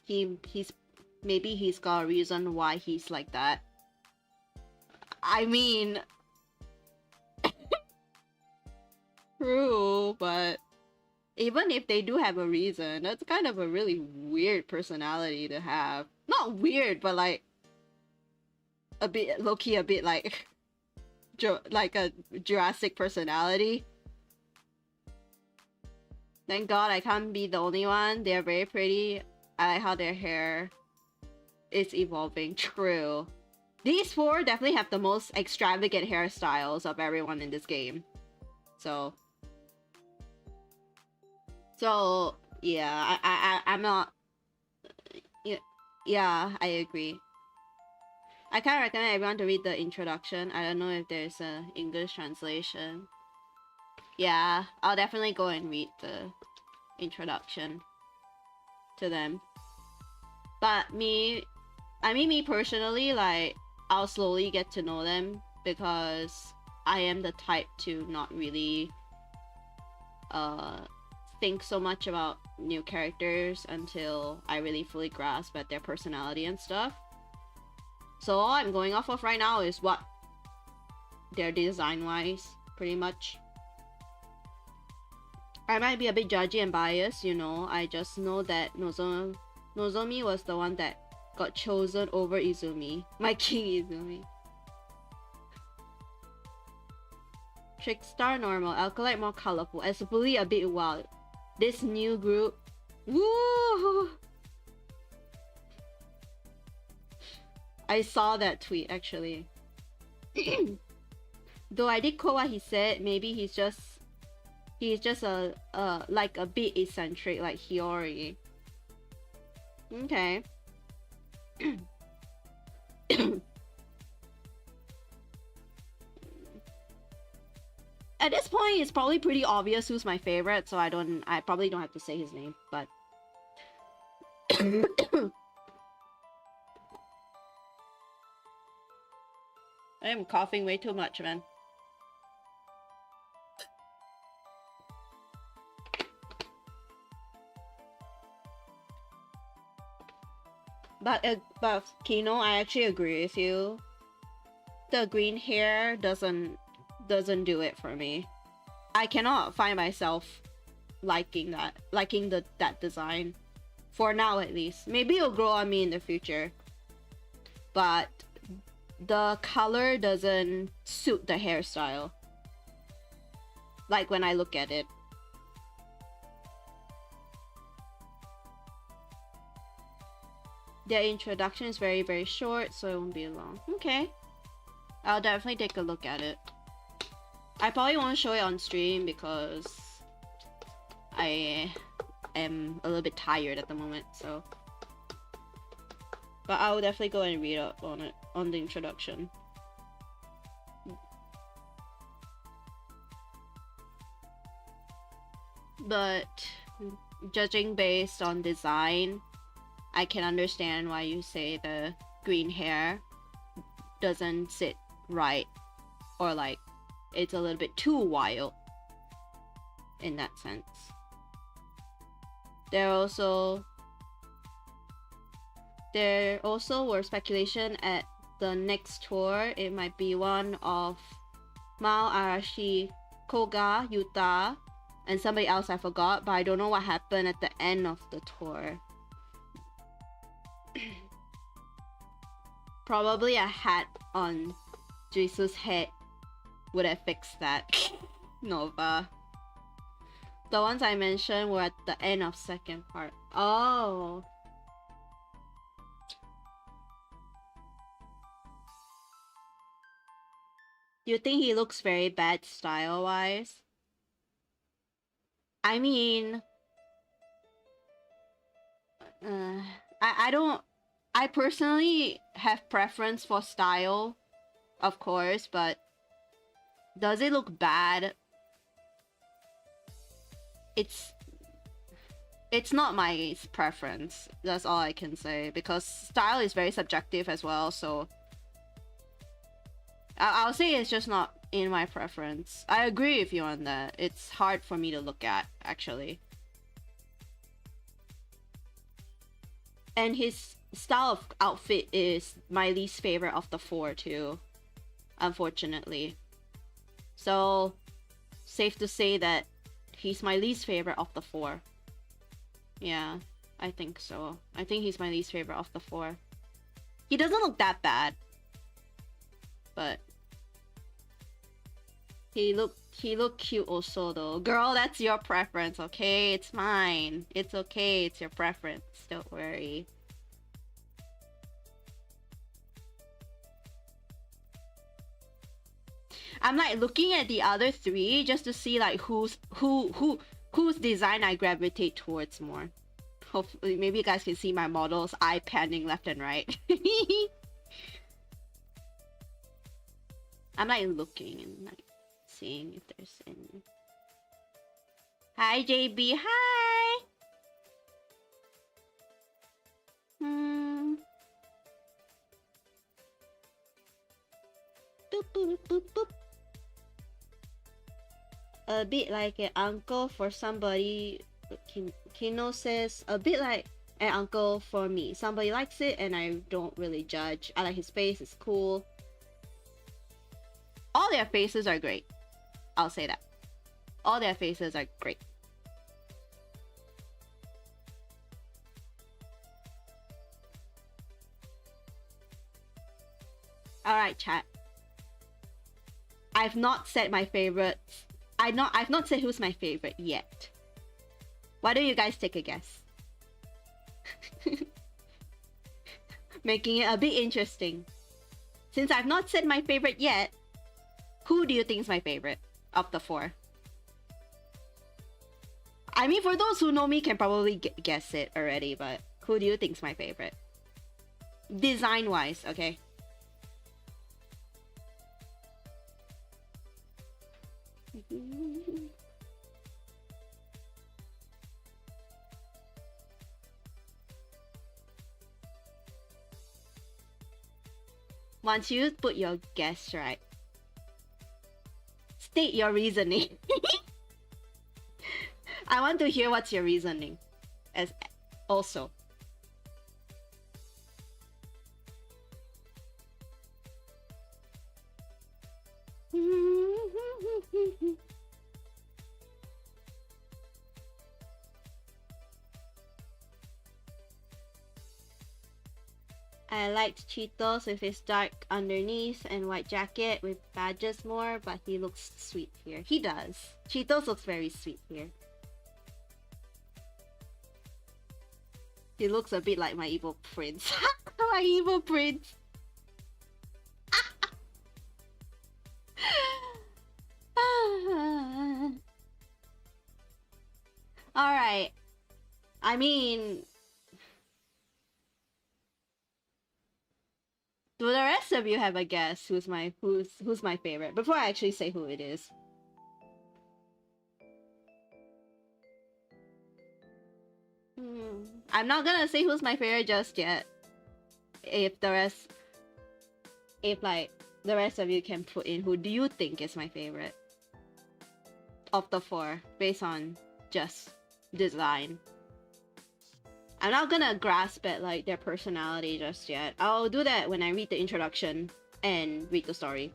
Maybe he's got a reason why he's like that. I mean, true, but even if they do have a reason, that's kind of a really weird personality to have. Not weird, but like a bit low-key, a bit like like a Jurassic personality. Thank God I can't be the only one. They're very pretty. I like how their hair is evolving. True. These four definitely have the most extravagant hairstyles of everyone in this game. So yeah, I'm not. Yeah, I agree. I kind of recommend everyone to read the introduction. I don't know if there's a English translation. Yeah, I'll definitely go and read the introduction to them. But me personally, like, I'll slowly get to know them because I am the type to not really think so much about new characters until I really fully grasp at their personality and stuff. So all I'm going off of right now is what they're design-wise, pretty much. I might be a bit judgy and biased, you know. I just know that Nozomi was the one that got chosen over Izumi. My king Izumi. Trickstar normal, Alkalite more colorful, as Bully a bit wild. This new group, woo! I saw that tweet actually. Though I did quote what he said, maybe he's just a like a bit eccentric like Hiyori. Okay. At this point, it's probably pretty obvious who's my favorite, so I probably don't have to say his name, but I am coughing way too much, man. But Kino, I actually agree with you. The green hair doesn't do it for me. I cannot find myself liking that design. For now, at least. Maybe it'll grow on me in the future. But the color doesn't suit the hairstyle. Like when I look at it. Their introduction is very, very short, so it won't be long. Okay. I'll definitely take a look at it. I probably won't show it on stream because I am a little bit tired at the moment, so. But I will definitely go and read up on it, on the introduction. But judging based on design, I can understand why you say the green hair doesn't sit right, or like it's a little bit too wild in that sense. There also were speculation at the next tour. It might be one of Mao, Arashi, Koga, Yuta, and somebody else I forgot, but I don't know what happened at the end of the tour. Probably a hat on Jisu's head would have fixed that. Nova. The ones I mentioned were at the end of second part. Oh. You think he looks very bad style-wise? I mean, I personally have preference for style, of course, but does it look bad? It's not my preference. That's all I can say, because style is very subjective as well, so I'll say it's just not in my preference. I agree with you on that. It's hard for me to look at, actually. And his style of outfit is my least favorite of the four too, unfortunately. So safe to say that he's my least favorite of the 4. Yeah, I think so. I think he's my least favorite of the 4. He doesn't look that bad, but he looked cute also though. Girl, that's your preference, okay? It's mine. It's okay. It's your preference. Don't worry. I'm like looking at the other 3 just to see like whose design I gravitate towards more. Hopefully, maybe you guys can see my models eye panning left and right. I'm like looking and like seeing if there's any. Hi JB, hi. Boop, boop, boop, boop. A bit like an uncle for somebody. Kino says a bit like an uncle for me. Somebody likes it and I don't really judge. I like his face, it's cool. All their faces are great. I'll say that. All their faces are great. Alright, chat. I've not said my favorites. I've not said who's my favorite yet. Why don't you guys take a guess? Making it a bit interesting. Since I've not said my favorite yet, who do you think is my favorite of the 4? I mean, for those who know me can probably guess it already, but who do you think is my favorite? Design-wise, okay? Once you put your guess right, state your reasoning. I want to hear what's your reasoning as also. I liked Cheetos with his dark underneath and white jacket with badges more, but he looks sweet here. He does. Cheetos looks very sweet here. He looks a bit like my evil prince. My evil prince. Alright. I mean, do the rest of you have a guess who's my favorite before I actually say who it is? I'm not gonna say who's my favorite just yet. If like the rest of you can put in who do you think is my favorite of the 4 based on just design. I'm not gonna grasp at like their personality just yet. I'll do that when I read the introduction and read the story.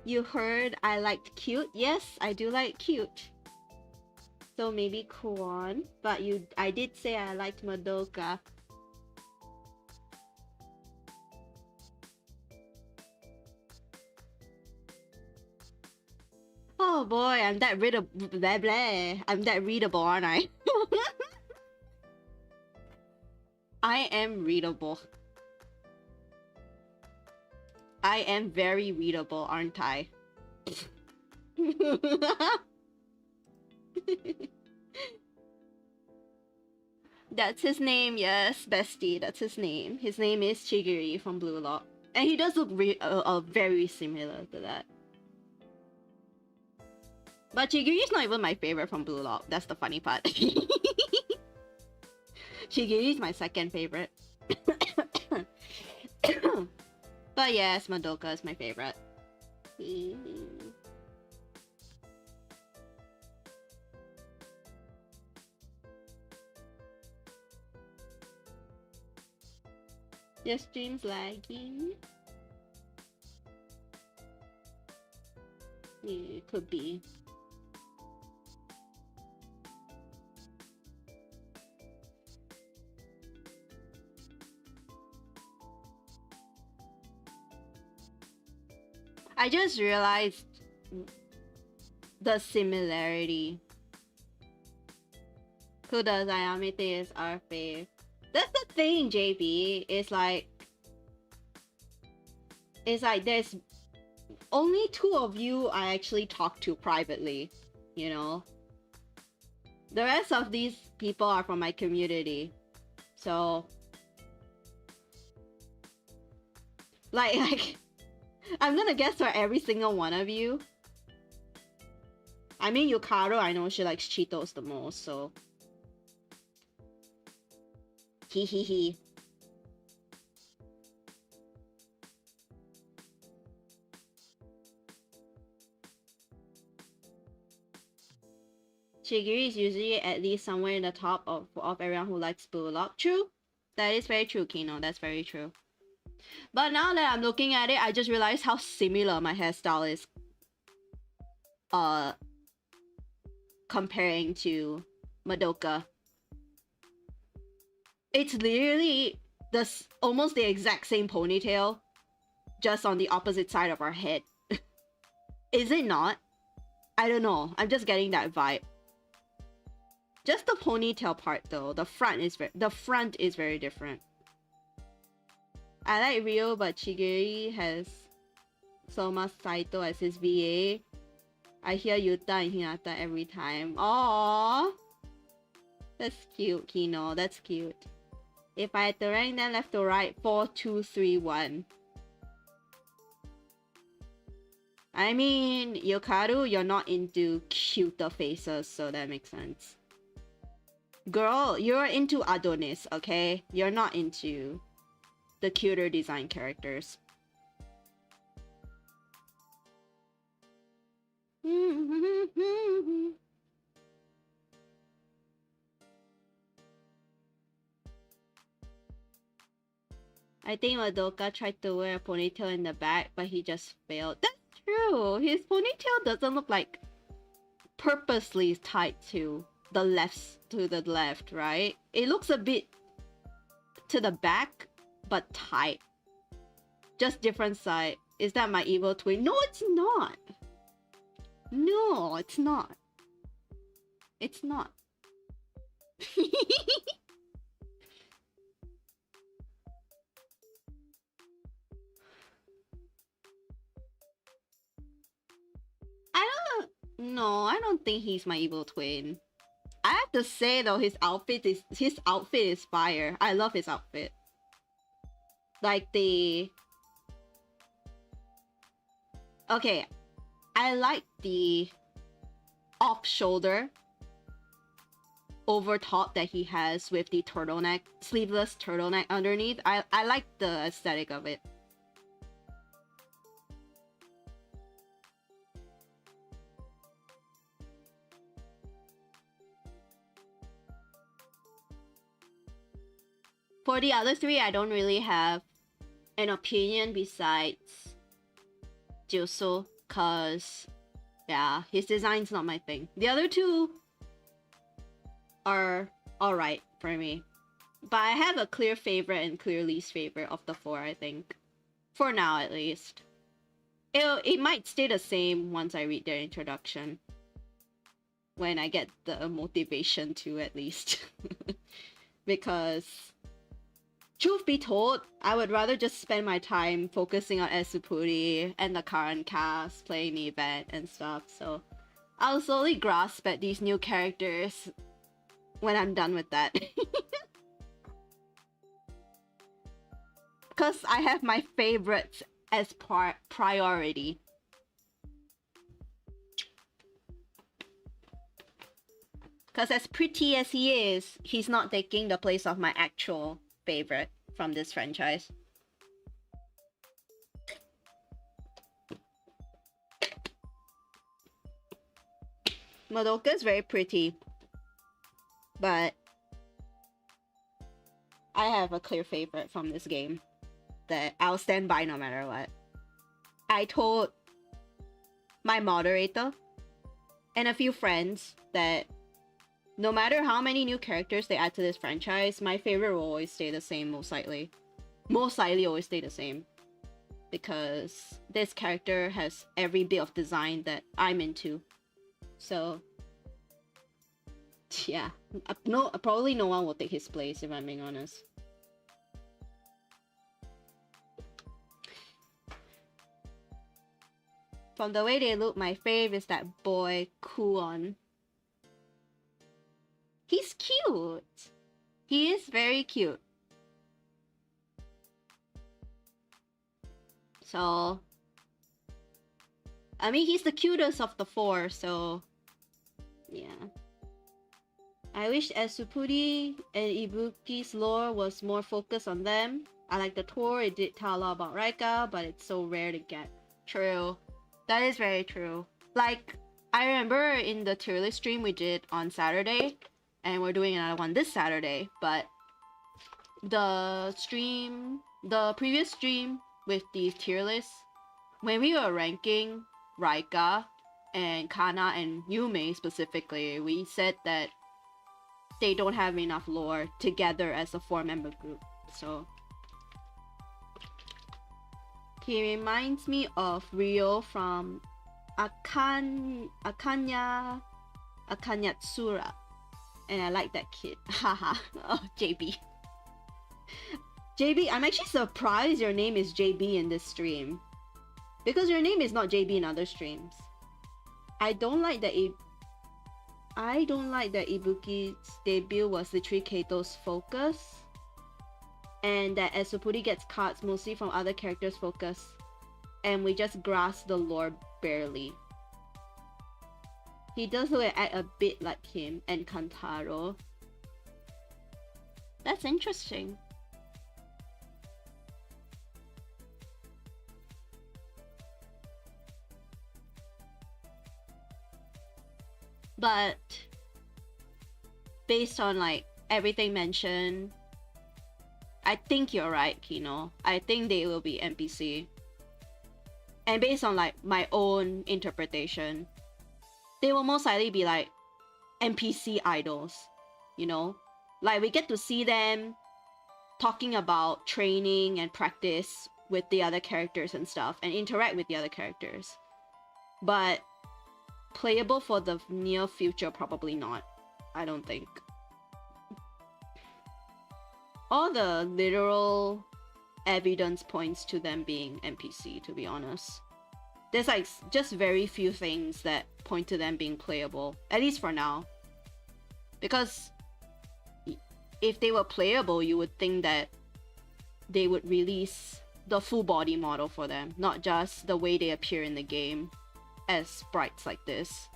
You heard I liked cute? Yes, I do like cute. So maybe Kwon, but I did say I liked Madoka. Oh boy, I'm that readable. Blah, blah. I'm that readable, aren't I? I am readable. I am very readable, aren't I? That's his name, yes, bestie. That's his name. His name is Chigiri from Blue Lock, and he does look very similar to that. But Chigiri is not even my favorite from Blue Lock. That's the funny part. Chigiri is my second favorite. But yes, Madoka is my favorite. Your stream's lagging. Yeah, it could be. I just realized the similarity. Who does Ayame think is our fave? That's the thing, JB. It's like there's only 2 of you I actually talk to privately, you know? The rest of these people are from my community. So like I'm gonna guess for every single one of you. I mean, Yukaro, I know she likes Cheetos the most, so hee hee hee. Shigiri is usually at least somewhere in the top of everyone who likes Bullock. True. That is very true, Kino. That's very true. But now that I'm looking at it, I just realized how similar my hairstyle is. Comparing to Madoka. It's literally almost the exact same ponytail, just on the opposite side of our head. Is it not? I don't know. I'm just getting that vibe. Just the ponytail part though. The front is very different. I like Ryo, but Shigeri has Soma Saito as his VA. I hear Yuta and Hinata every time. Aww. That's cute, Kino. That's cute. If I had to rank them left to right, 4, 2, 3, 1. I mean, Yokaru, you're not into cuter faces, so that makes sense. Girl, you're into Adonis, okay? You're not into the cuter design characters. I think Madoka tried to wear a ponytail in the back, but he just failed. That's true! His ponytail doesn't look like purposely tied to the left, right? It looks a bit to the back, but tight. Just different side. Is that my evil twin? No, it's not! No, it's not. It's not. I don't think he's my evil twin. I have to say though, his outfit is fire. I love his outfit. Like okay, I like the off-shoulder over top that he has with the turtleneck, sleeveless turtleneck underneath. I like the aesthetic of it. For the other 3, I don't really have an opinion besides Juso, cause yeah, his design's not my thing. The other 2 are alright for me. But I have a clear favorite and clear least favorite of the 4, I think. For now, at least. It might stay the same once I read their introduction. When I get the motivation to, at least. Because truth be told, I would rather just spend my time focusing on Esupuri and the current cast, playing the event and stuff, so I'll slowly grasp at these new characters when I'm done with that. Because I have my favorites as priority. Because as pretty as he is, he's not taking the place of my actual favorite from this franchise. Madoka is very pretty, but I have a clear favorite from this game. that I'll stand by no matter what. I told my moderator and a few friends that no matter how many new characters they add to this franchise, my favorite will always stay the same, most likely. Most likely always stay the same. Because this character has every bit of design that I'm into. So, yeah. Probably no one will take his place, if I'm being honest. From the way they look, my fave is that boy, Kuon. He's cute! He is very cute. So, I mean, he's the cutest of the four, so yeah. I wish Asupuri and Ibuki's lore was more focused on them. I like the tour, it did tell a lot about Raika, but it's so rare to get. True. That is very true. Like, I remember in the tier list stream we did on Saturday, and we're doing another one this Saturday, but the previous stream with the tier lists, when we were ranking Raika and Kana and Yume specifically, we said that they don't have enough lore together as a 4-member group. So he reminds me of Ryo from Akanyatsura, and I like that kid. Haha. Oh, JB. JB, I'm actually surprised your name is JB in this stream, because your name is not JB in other streams. I don't like that Ibuki's debut was literally Keito's focus, and that Asupuri gets cards mostly from other characters' focus, and we just grasp the lore barely. He does look and act a bit like him and Kantaro. That's interesting. But based on like everything mentioned, I think you're right, Kino. I think they will be NPC. And based on like my own interpretation, they will most likely be like NPC idols, you know? Like we get to see them talking about training and practice with the other characters and stuff, and interact with the other characters. But playable for the near future, probably not. I don't think. All the literal evidence points to them being NPC, to be honest. There's like just very few things that point to them being playable, at least for now. Because if they were playable, you would think that they would release the full body model for them, not just the way they appear in the game as sprites like this,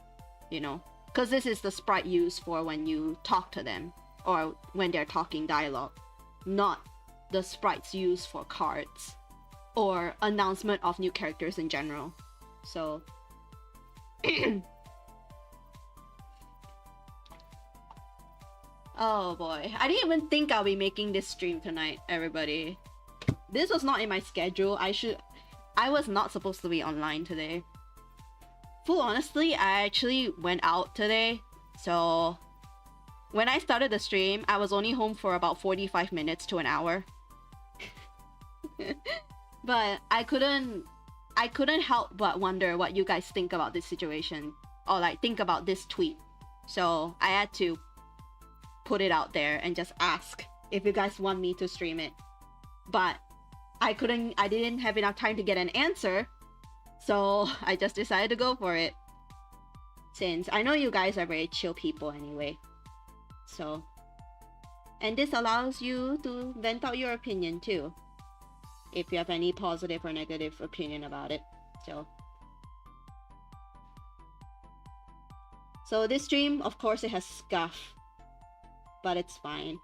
you know? Because this is the sprite used for when you talk to them, or when they're talking dialogue, not the sprites used for cards or announcement of new characters in general. So oh boy, I didn't even think I'll be making this stream tonight, everybody. This was not in my schedule. I was not supposed to be online today. Full honestly, I actually went out today, so when I started the stream, I was only home for about 45 minutes to an hour. But I couldn't help but wonder what you guys think about this situation, or like think about this tweet. So I had to put it out there and just ask if you guys want me to stream it. But I didn't have enough time to get an answer, so I just decided to go for it. Since I know you guys are very chill people anyway. So, and this allows you to vent out your opinion too, if you have any positive or negative opinion about it. So this stream, of course, it has scuff, but it's fine.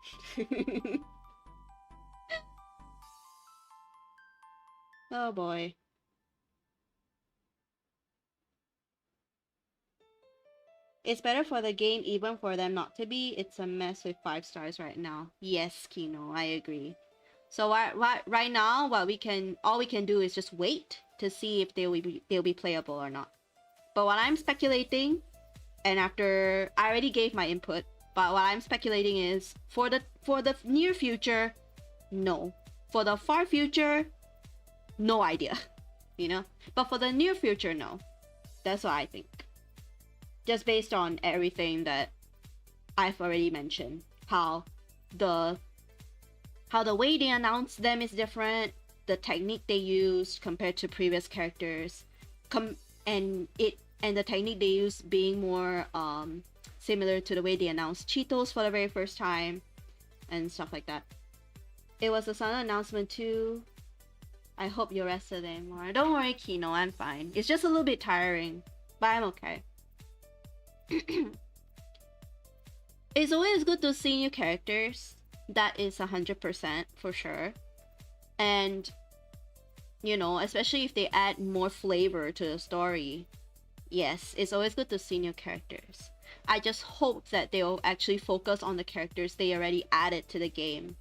Oh boy. It's better for the game even for them not to be. It's a mess with 5 stars right now. Yes, Kino, I agree. So right now, all we can do is just wait to see if they'll be playable or not. But what I'm speculating, and after I already gave my input, but what I'm speculating is for the near future, no. For the far future, no idea, you know. But for the near future, no. That's what I think. Just based on everything that I've already mentioned, how the way they announce them is different, the technique they use compared to previous characters, and the technique they use being more similar to the way they announced Cheetos for the very first time, and stuff like that. It was a sudden announcement too. I hope you rested anymore. Don't worry, Kino, I'm fine. It's just a little bit tiring, but I'm okay. It's always good to see new characters. That is 100% for sure. And, you know, especially if they add more flavor to the story. Yes, it's always good to see new characters. I just hope that they'll actually focus on the characters they already added to the game.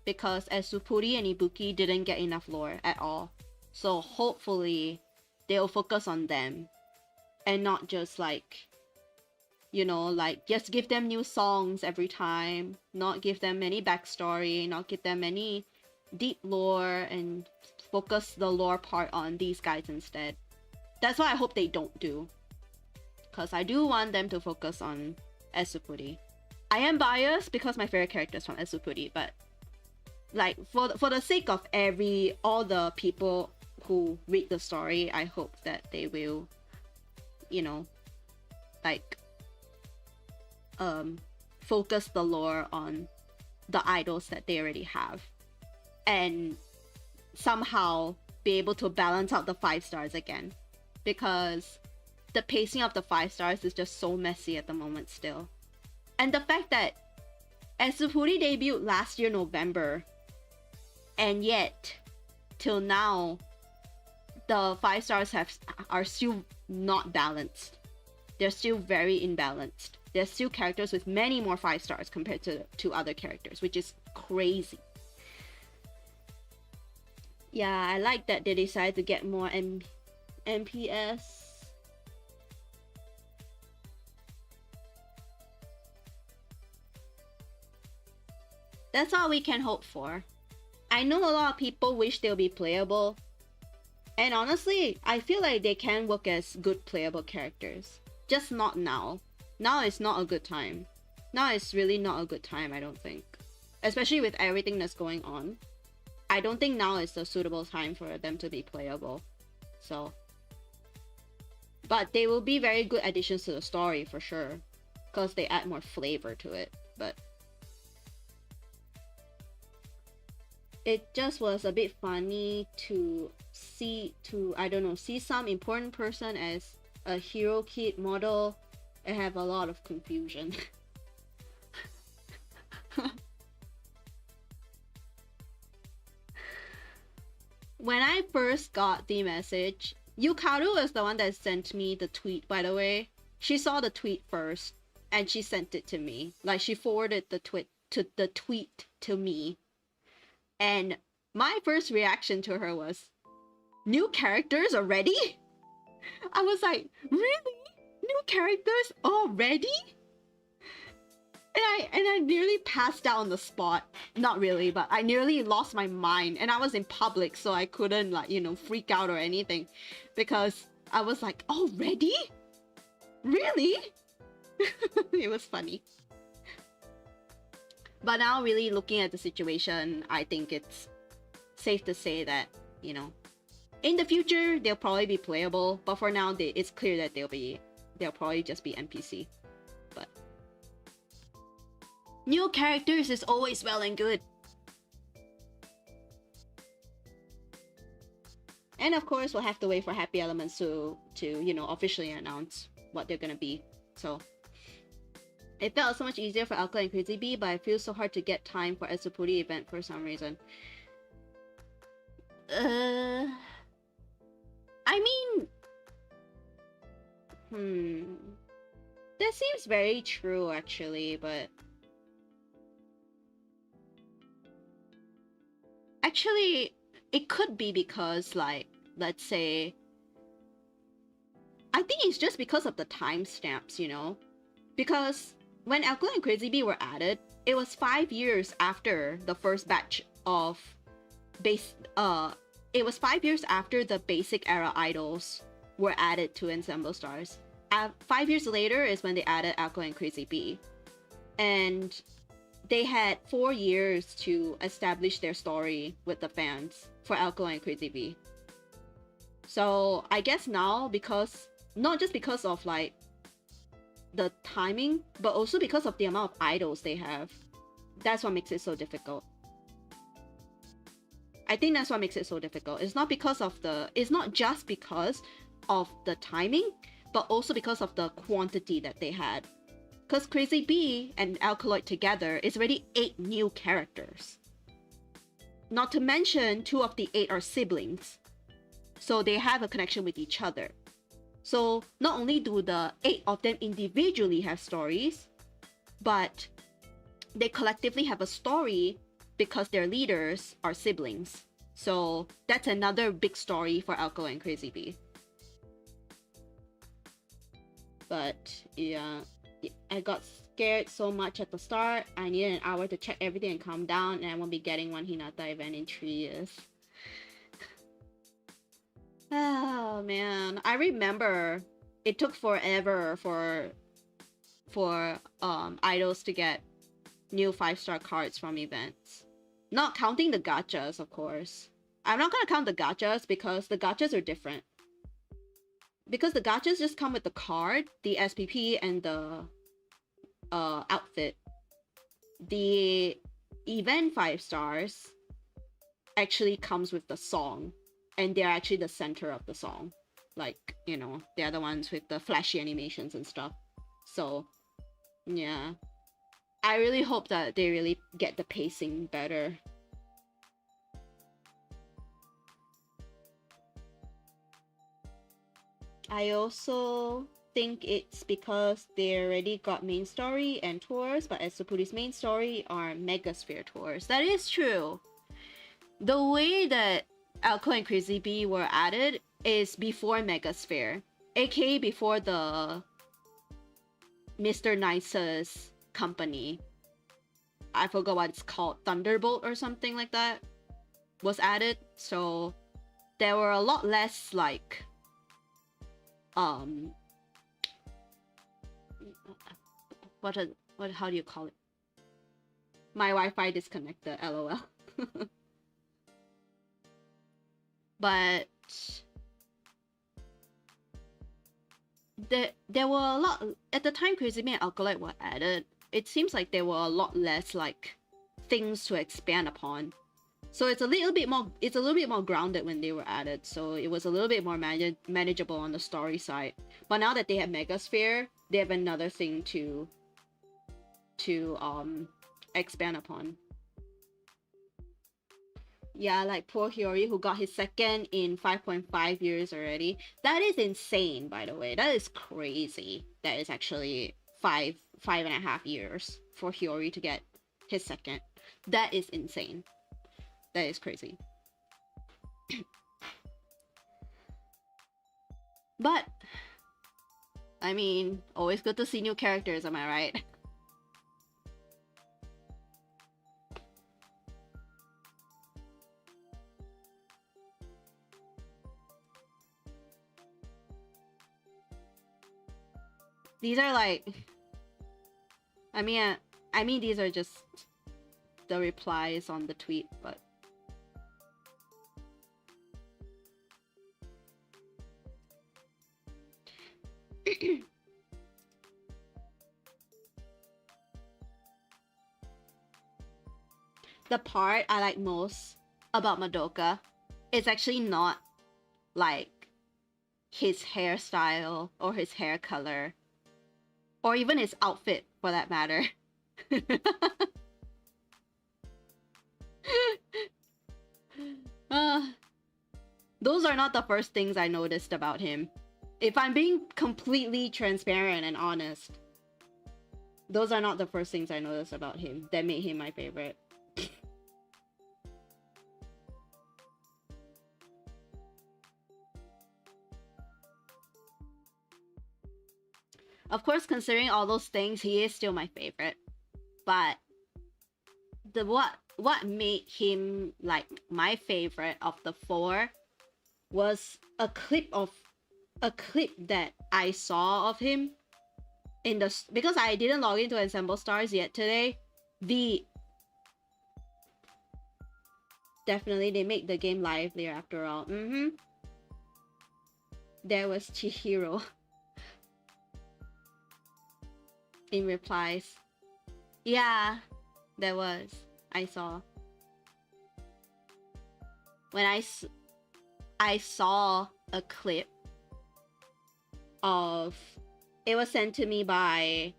Because Esupuri and Ibuki didn't get enough lore at all. So hopefully they'll focus on them. And not just like, you know, like just give them new songs every time. Not give them any backstory. Not give them any deep lore. And focus the lore part on these guys instead. That's what I hope they don't do. Because I do want them to focus on Esupuri. I am biased because my favorite character is from Esupuri, but like for the sake of all the people who read the story, I hope that they will, you know, like focus the lore on the idols that they already have, and somehow be able to balance out the 5 stars again, because the pacing of the 5 stars is just so messy at the moment still. And the fact that Esupuri debuted last year November, and yet till now the 5 stars are still not balanced. They're still very imbalanced. There's still characters with many more 5 stars compared to other characters, which is crazy. Yeah, I like that they decided to get more MPS. That's all we can hope for. I know a lot of people wish they'll be playable. And honestly, I feel like they can work as good playable characters. Just not now. Now is not a good time. Now is really not a good time, I don't think. Especially with everything that's going on. I don't think now is the suitable time for them to be playable. So. But they will be very good additions to the story for sure. Because they add more flavor to it. But it just was a bit funny to see some important person as a hero kid model and have a lot of confusion. When I first got the message, Yukaru is the one that sent me the tweet, by the way. She saw the tweet first and she sent it to me. Like, she forwarded the tweet to me. And my first reaction to her was, new characters already? I was like, really? New characters already? And I nearly passed out on the spot. Not really, but I nearly lost my mind. And I was in public, so I couldn't, like, you know, freak out or anything. Because I was like, already? Really? It was funny. But now, really looking at the situation, I think it's safe to say that, you know, in the future, they'll probably be playable. But for now, it's clear that they'll probably just be NPC. But new characters is always well and good. And of course, we'll have to wait for Happy Elements to you know, officially announce what they're gonna be. So it felt so much easier for Alka and Crazy Bee, but it feels so hard to get time for Esupuri event for some reason. I mean, that seems very true actually, but actually, it could be because, like, let's say, I think it's just because of the timestamps, you know? Because when Alkaline and Crazy Bee were added, it was 5 years after the first batch of it was 5 years after the basic era idols were added to Ensemble Stars. 5 years later is when they added Alkaline and Crazy Bee. And they had 4 years to establish their story with the fans for Alkaline and Crazy Bee. So I guess now, because not just because of like the timing, but also because of the amount of idols they have, that's what makes it so difficult. I think that's what makes it so difficult. It's not just because of the timing, but also because of the quantity that they had. Because Crazy Bee and Alkaloid together is already 8 new characters. Not to mention 2 of the 8 are siblings. So they have a connection with each other. So not only do the 8 of them individually have stories, but they collectively have a story because their leaders are siblings. So that's another big story for Alko and Crazy Bee. But yeah, I got scared so much at the start. I needed an hour to check everything and calm down, and I won't be getting one Hinata event in 3 years. Oh man, I remember it took forever for idols to get new 5-star cards from events. Not counting the gachas, of course. I'm not gonna count the gachas because the gachas are different. Because the gachas just come with the card, the SPP, and the outfit. The event 5 stars actually comes with the song, and they're actually the center of the song. Like, you know, they're the ones with the flashy animations and stuff. So, yeah. I really hope that they really get the pacing better. I also think it's because they already got main story and tours, but Etsupuri's main story are Megasphere tours. That is true. The way that Alko and Crazy Bee were added is before Megasphere, aka before the Mr. Nice's company. I forgot what it's called, Thunderbolt or something like that, was added. So there were a lot less like how do you call it? My Wi-Fi disconnected, lol. But there were a lot at the time Crazy Bee and Alkaloid were added. It seems like there were a lot less like things to expand upon. So it's a little bit more grounded when they were added. So it was a little bit more manageable on the story side. But now that they have Megasphere, they have another thing to expand upon. Yeah, like poor Hiyori who got his second in 5.5 years already. That is insane, by the way. That is crazy. That is actually 5.5 years for Hiyori to get his second. That is insane. That is crazy. But I mean, always good to see new characters, am I right? These are like, I mean these are just the replies on the tweet, but the part I like most about Madoka is actually not like his hairstyle or his hair color or even his outfit for that matter. Those are not the first things I noticed about him. If I'm being completely transparent and honest, those are not the first things I noticed about him that made him my favorite. Of course, considering all those things, he is still my favorite. But what made him like my favorite of the four was a clip that I saw of him in the, because I didn't log into Ensemble Stars yet today. Definitely they make the game livelier after all. There was Chihiro in replies. Yeah, there was. I saw. When I saw a clip of, it was sent to me by,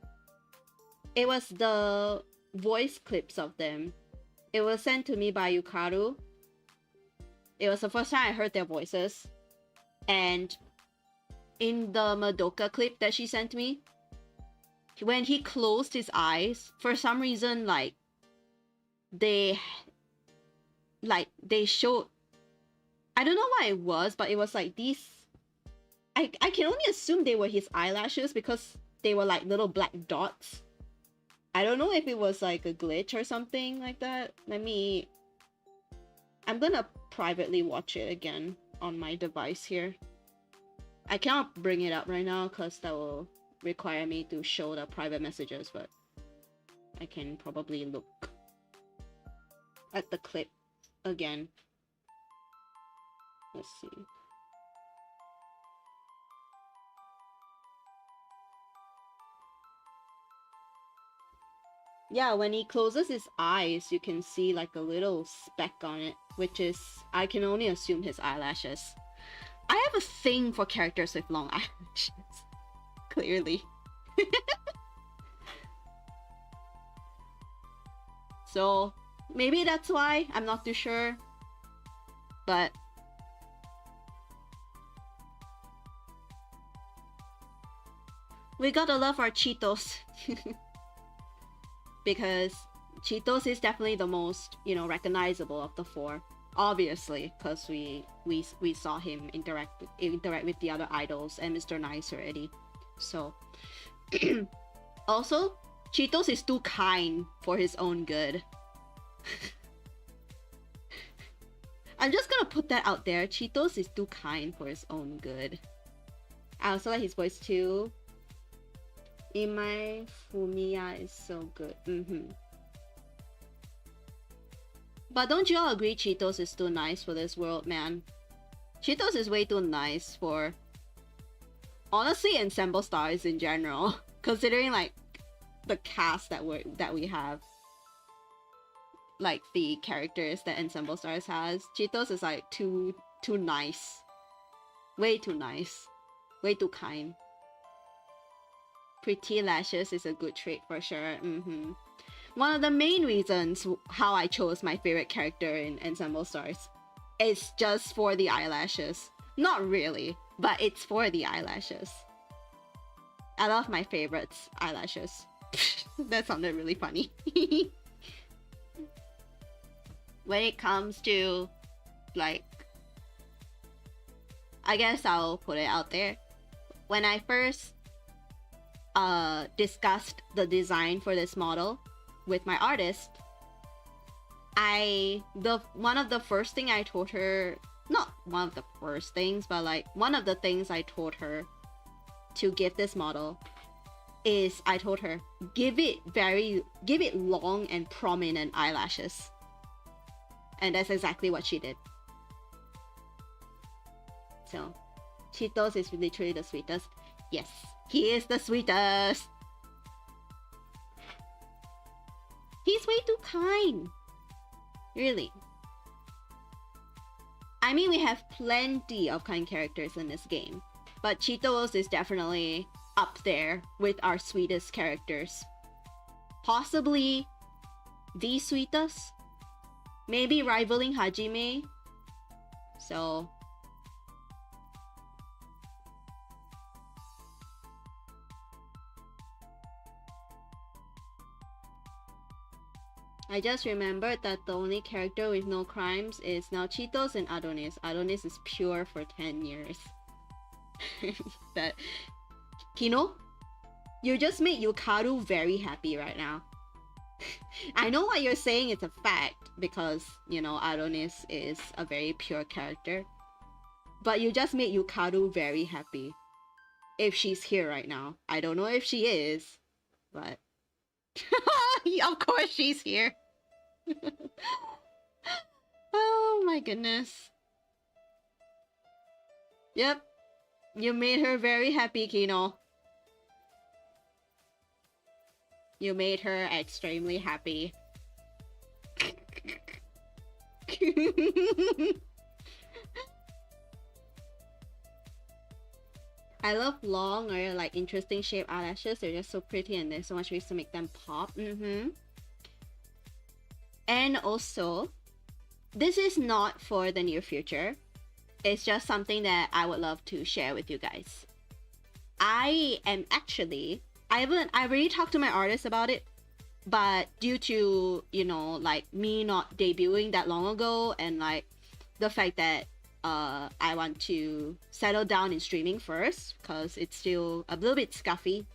it was the voice clips of them. It was sent to me by Yukaru. It was the first time I heard their voices. And in the Madoka clip that she sent me, when he closed his eyes, for some reason, like, they showed, I don't know what it was, but it was like these, I can only assume they were his eyelashes because they were like little black dots. I don't know if it was like a glitch or something like that. I'm gonna privately watch it again on my device here. I cannot bring it up right now because that will require me to show the private messages, but I can probably look at the clip again. Let's see. Yeah, when he closes his eyes, you can see like a little speck on it, which is, I can only assume, his eyelashes. I have a thing for characters with long eyelashes. Clearly. So, maybe that's why, I'm not too sure. But we gotta love our Cheetos. Because Cheetos is definitely the most, you know, recognizable of the four. Obviously, because we saw him interact with the other idols and Mr. Nice already. So also, Cheetos is too kind for his own good. I'm just gonna put that out there. Cheetos is too kind for his own good. I also like his voice too. Imai Fumiya is so good. But don't you all agree Cheetos is too nice for this world, man? Cheetos is way too nice for, honestly, Ensemble Stars in general. Considering like the cast that we have, like the characters that Ensemble Stars has, Cheetos is like too nice. Way too nice. Way too kind. Pretty lashes is a good trait for sure. One of the main reasons how I chose my favorite character in Ensemble Stars is just for the eyelashes. Not really, but it's for the eyelashes. I love my favorites' eyelashes. That sounded really funny. When it comes to, like, I guess I'll put it out there. When I first discussed the design for this model with my artist, one of the first thing I told her, not one of the first things, but like one of the things I told her to give this model is, I told her, give it long and prominent eyelashes. And that's exactly what she did. So, Cheetos is literally the sweetest. Yes, he is the sweetest. He's way too kind. Really. I mean, we have plenty of kind characters in this game, but Cheetos is definitely up there with our sweetest characters. Possibly the sweetest. Maybe rivaling Hajime. So I just remembered that the only character with no crimes is now Cheetos and Adonis. Adonis is pure for 10 years. That Kino? You just made Yukaru very happy right now. I know what you're saying, it's a fact, because, you know, Adonis is a very pure character. But you just made Yukaru very happy. If she's here right now. I don't know if she is, but... of course she's here. Oh my goodness. Yep. You made her very happy, Kino. You made her extremely happy. I love long or like interesting shaped eyelashes. They're just so pretty and there's so much ways to make them pop. And also, this is not for the near future. It's just something that I would love to share with you guys. I am actually... I already talked to my artist about it, but due to, you know, like me not debuting that long ago and like the fact that I want to settle down in streaming first because it's still a little bit scuffy,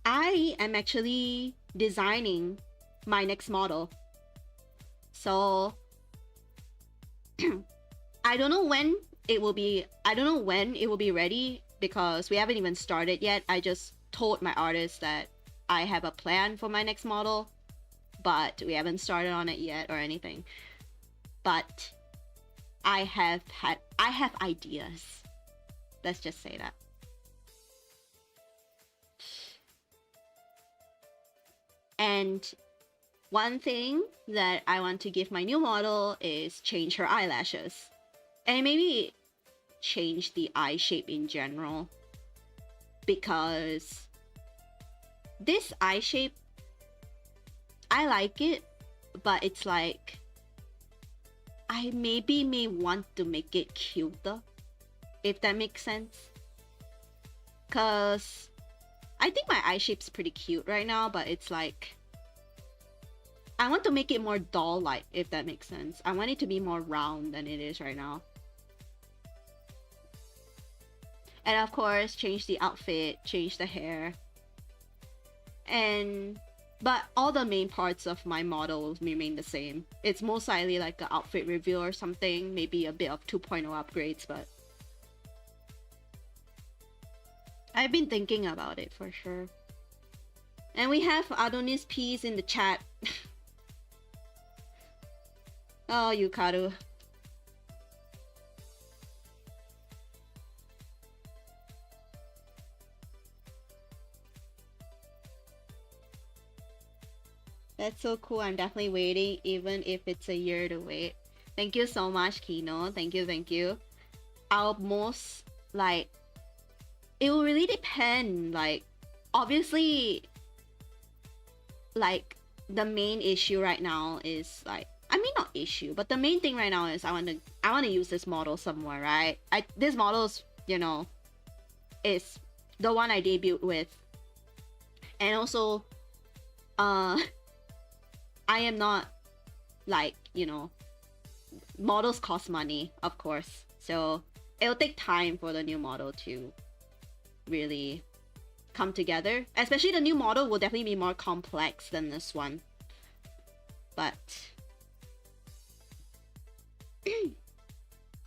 I am actually designing my next model. So I don't know when it will be ready because we haven't even started yet. I just told my artist that I have a plan for my next model, but we haven't started on it yet or anything. But I have ideas. Let's just say that. And one thing that I want to give my new model is change her eyelashes. And maybe change the eye shape in general. Because this eye shape, I like it, but it's like I maybe may want to make it cuter, if that makes sense. Cause I think my eye shape's pretty cute right now, but it's like I want to make it more doll-like, if that makes sense. I want it to be more round than it is right now. And of course, change the outfit, change the hair. But all the main parts of my model will remain the same. It's most likely like an outfit review or something, maybe a bit of 2.0 upgrades, but I've been thinking about it for sure. And we have Adonis Peas in the chat. Oh, Yukaru. That's so cool. I'm definitely waiting, even if it's a year to wait. Thank you so much, Kino. Thank you, thank you. I'll most, like, it will really depend. Like, obviously, like, the main issue right now is, like, I mean, not issue, but the main thing right now is I want to use this model somewhere, right? This model is, you know, is the one I debuted with. And also, I am not, like, you know, models cost money, of course. So it'll take time for the new model to really come together. Especially the new model will definitely be more complex than this one. But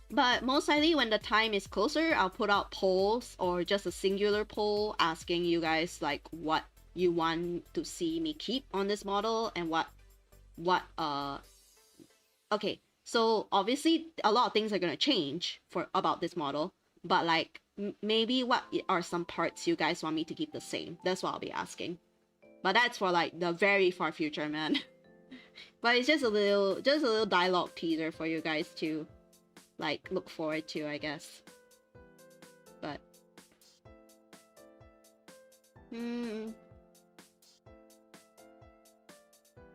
but most likely when the time is closer, I'll put out polls or just a singular poll asking you guys like what you want to see me keep on this model and what okay, so obviously a lot of things are gonna change about this model, but like maybe what are some parts you guys want me to keep the same? That's what I'll be asking. But that's for like the very far future, man. But it's just a little dialogue teaser for you guys to like look forward to, I guess. But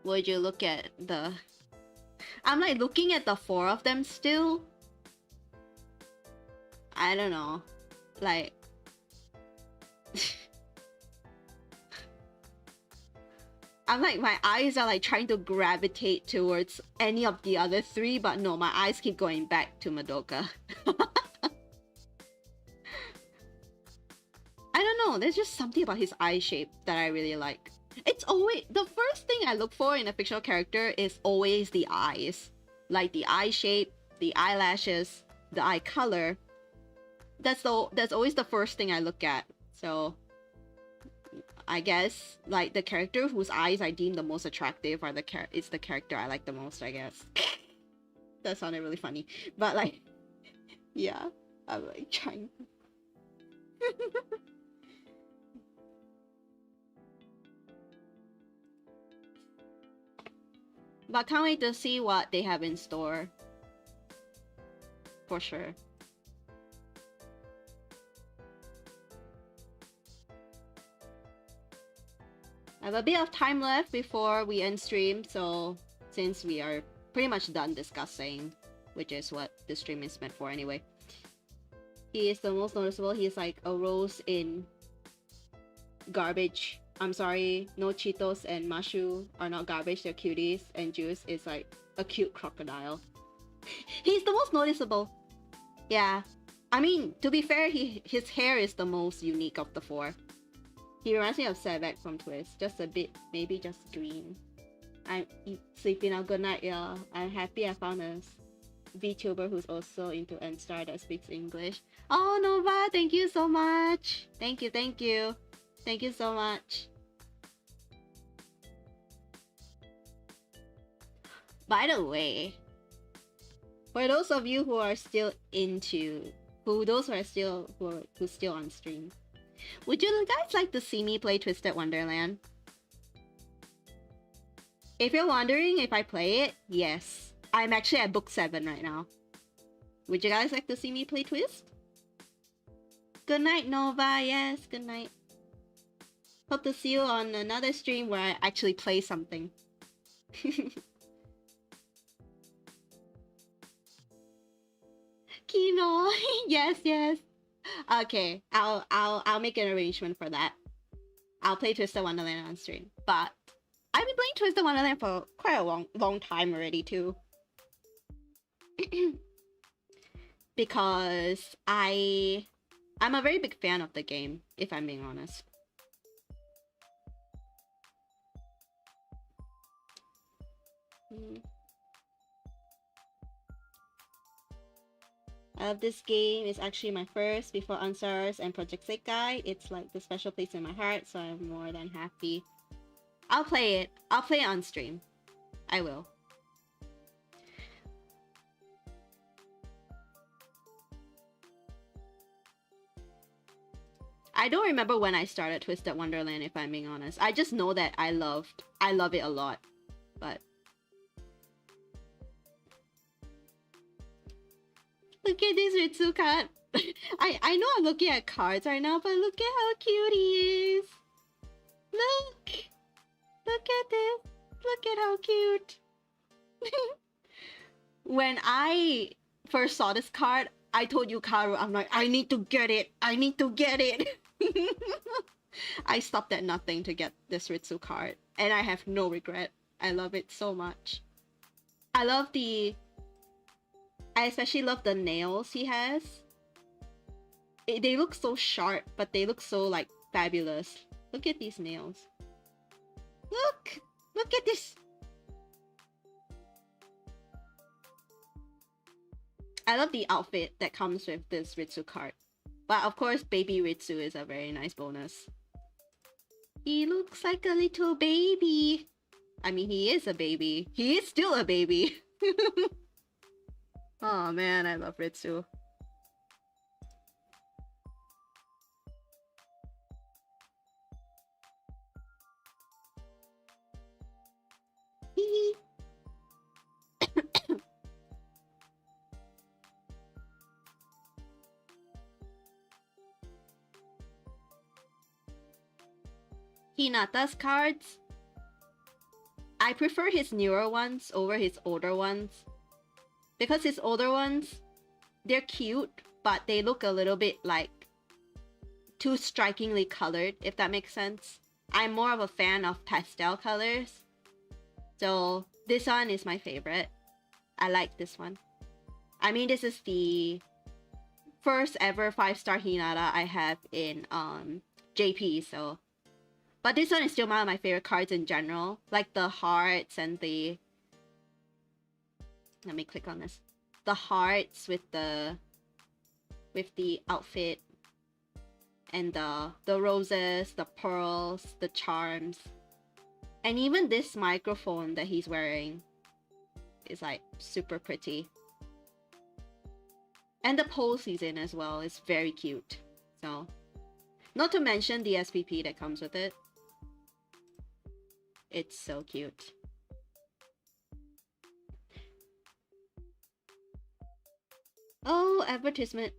would you look at the... I'm like looking at the 4 of them still. I don't know. Like... I'm like, my eyes are like trying to gravitate towards any of the other 3, but no, my eyes keep going back to Madoka. I don't know, there's just something about his eye shape that I really like. It's always the first thing I look for in a fictional character is always the eyes. Like the eye shape, the eyelashes, the eye color. That's always the first thing I look at. So I guess like the character whose eyes I deem the most attractive are it's the character I like the most, I guess. That sounded really funny. But like yeah, I'm like trying. But can't wait to see what they have in store. For sure. I have a bit of time left before we end stream, so since we are pretty much done discussing, which is what the stream is meant for anyway. He is the most noticeable. He is like a rose in garbage. I'm sorry, no Cheetos and Mashu are not garbage, they're cuties, and Juice is like a cute crocodile. He's the most noticeable. Yeah. I mean, to be fair, his hair is the most unique of the four. He reminds me of Sevek from Twist. Just a bit, maybe just green. I'm sleeping now. Good night, y'all. I'm happy I found a VTuber who's also into N-Star that speaks English. Oh, Nova, thank you so much. Thank you, thank you. Thank you so much. By the way, for those of you who are still into, who's still on stream, would you guys like to see me play Twisted Wonderland? If you're wondering if I play it, yes. I'm actually at book 7 right now. Would you guys like to see me play Twist? Good night, Nova. Yes, good night. Hope to see you on another stream where I actually play something. Kino. Yes, yes. Okay, I'll make an arrangement for that. I'll play Twisted Wonderland on stream. But I've been playing Twisted Wonderland for quite a long time already too. Because I'm a very big fan of the game, if I'm being honest. This game is actually my first before Answers and Project Sekai. It's like the special place in my heart, so I'm more than happy. I'll play it. I'll play it on stream. I will. I don't remember when I started Twisted Wonderland, if I'm being honest. I just know that I love it a lot. But look at this Ritsu card. I know I'm looking at cards right now, but look at how cute he is. Look! Look at this. Look at how cute. When I first saw this card, I told Yukaru, I'm like, I need to get it. I need to get it. I stopped at nothing to get this Ritsu card, and I have no regret. I love it so much. I especially love the nails he has. They look so sharp, but they look so like fabulous. Look at these nails. Look! Look at this! I love the outfit that comes with this Ritsu card. But of course, baby Ritsu is a very nice bonus. He looks like a little baby. I mean, he is a baby. He is still a baby. Oh man, I love Ritsu. Hinata's cards, I prefer his newer ones over his older ones. Because his older ones, they're cute, but they look a little bit like too strikingly colored, if that makes sense. I'm more of a fan of pastel colors. So this one is my favorite. I like this one. I mean, this is the first ever 5-star Hinata I have in JP, so. But this one is still one of my favorite cards in general. Like the hearts and the... Let me click on this. The hearts with the outfit. And the roses, the pearls, the charms. And even this microphone that he's wearing is like super pretty. And the pose he's in as well is very cute. So, not to mention the SPP that comes with it. It's so cute. Oh, advertisement.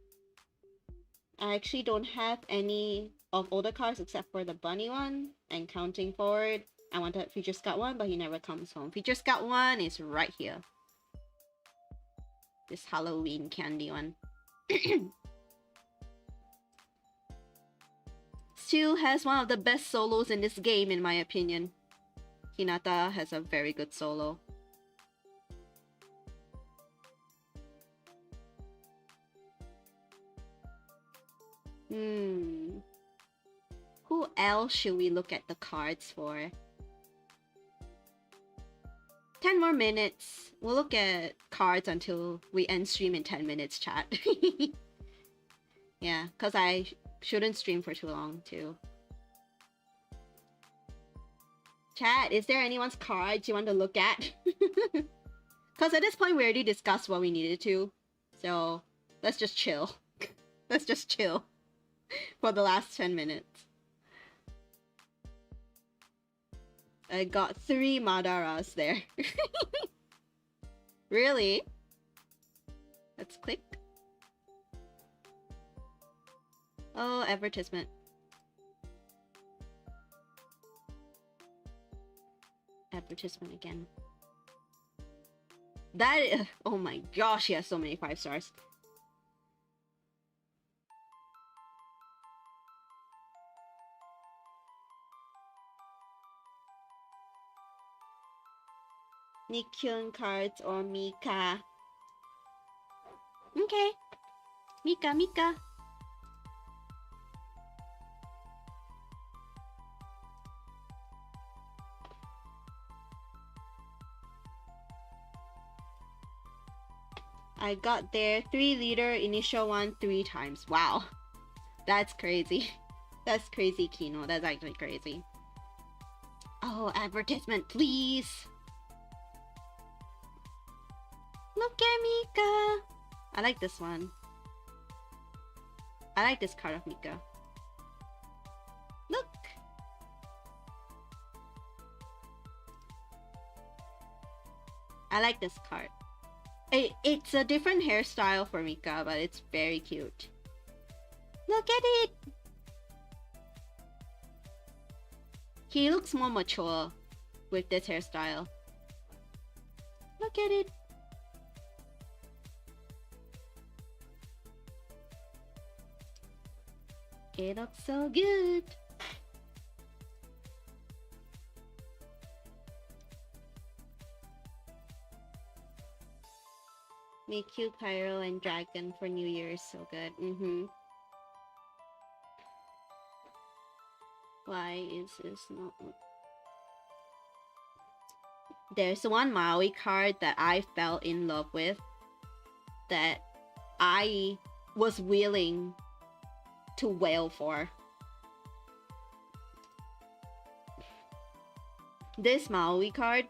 I actually don't have any of older cards except for the bunny one. And counting forward, I wanted Future Scout one, but he never comes home. Future Scout one is right here. This Halloween candy one. Still has one of the best solos in this game, in my opinion. Hinata has a very good solo. Who else should we look at the cards for? 10 more minutes. We'll look at cards until we end stream in 10 minutes, chat. Yeah, because I shouldn't stream for too long, too. Chat, is there anyone's cards you want to look at? Because at this point, we already discussed what we needed to. So, let's just chill. Let's just chill for the last 10 minutes. I got 3 Madaras there. Really? Let's click. Oh, advertisement. Advertisement again. That is, oh my gosh, he has so many 5 stars. Nikyun cards or Mika. Okay. Mika. I got their 3-liter initial one 3 times. Wow. That's crazy. That's crazy, Kino. That's actually crazy. Oh, advertisement, please. Look at Mika. I like this one. I like this card of Mika. Look. I like this card. It's a different hairstyle for Mika, but it's very cute. Look at it! He looks more mature with this hairstyle. Look at it! It looks so good! Make cute Pyro and Dragon for New Year is so good. Why is this not... There's one Maui card that I fell in love with that I was willing to wail for. This Maui card,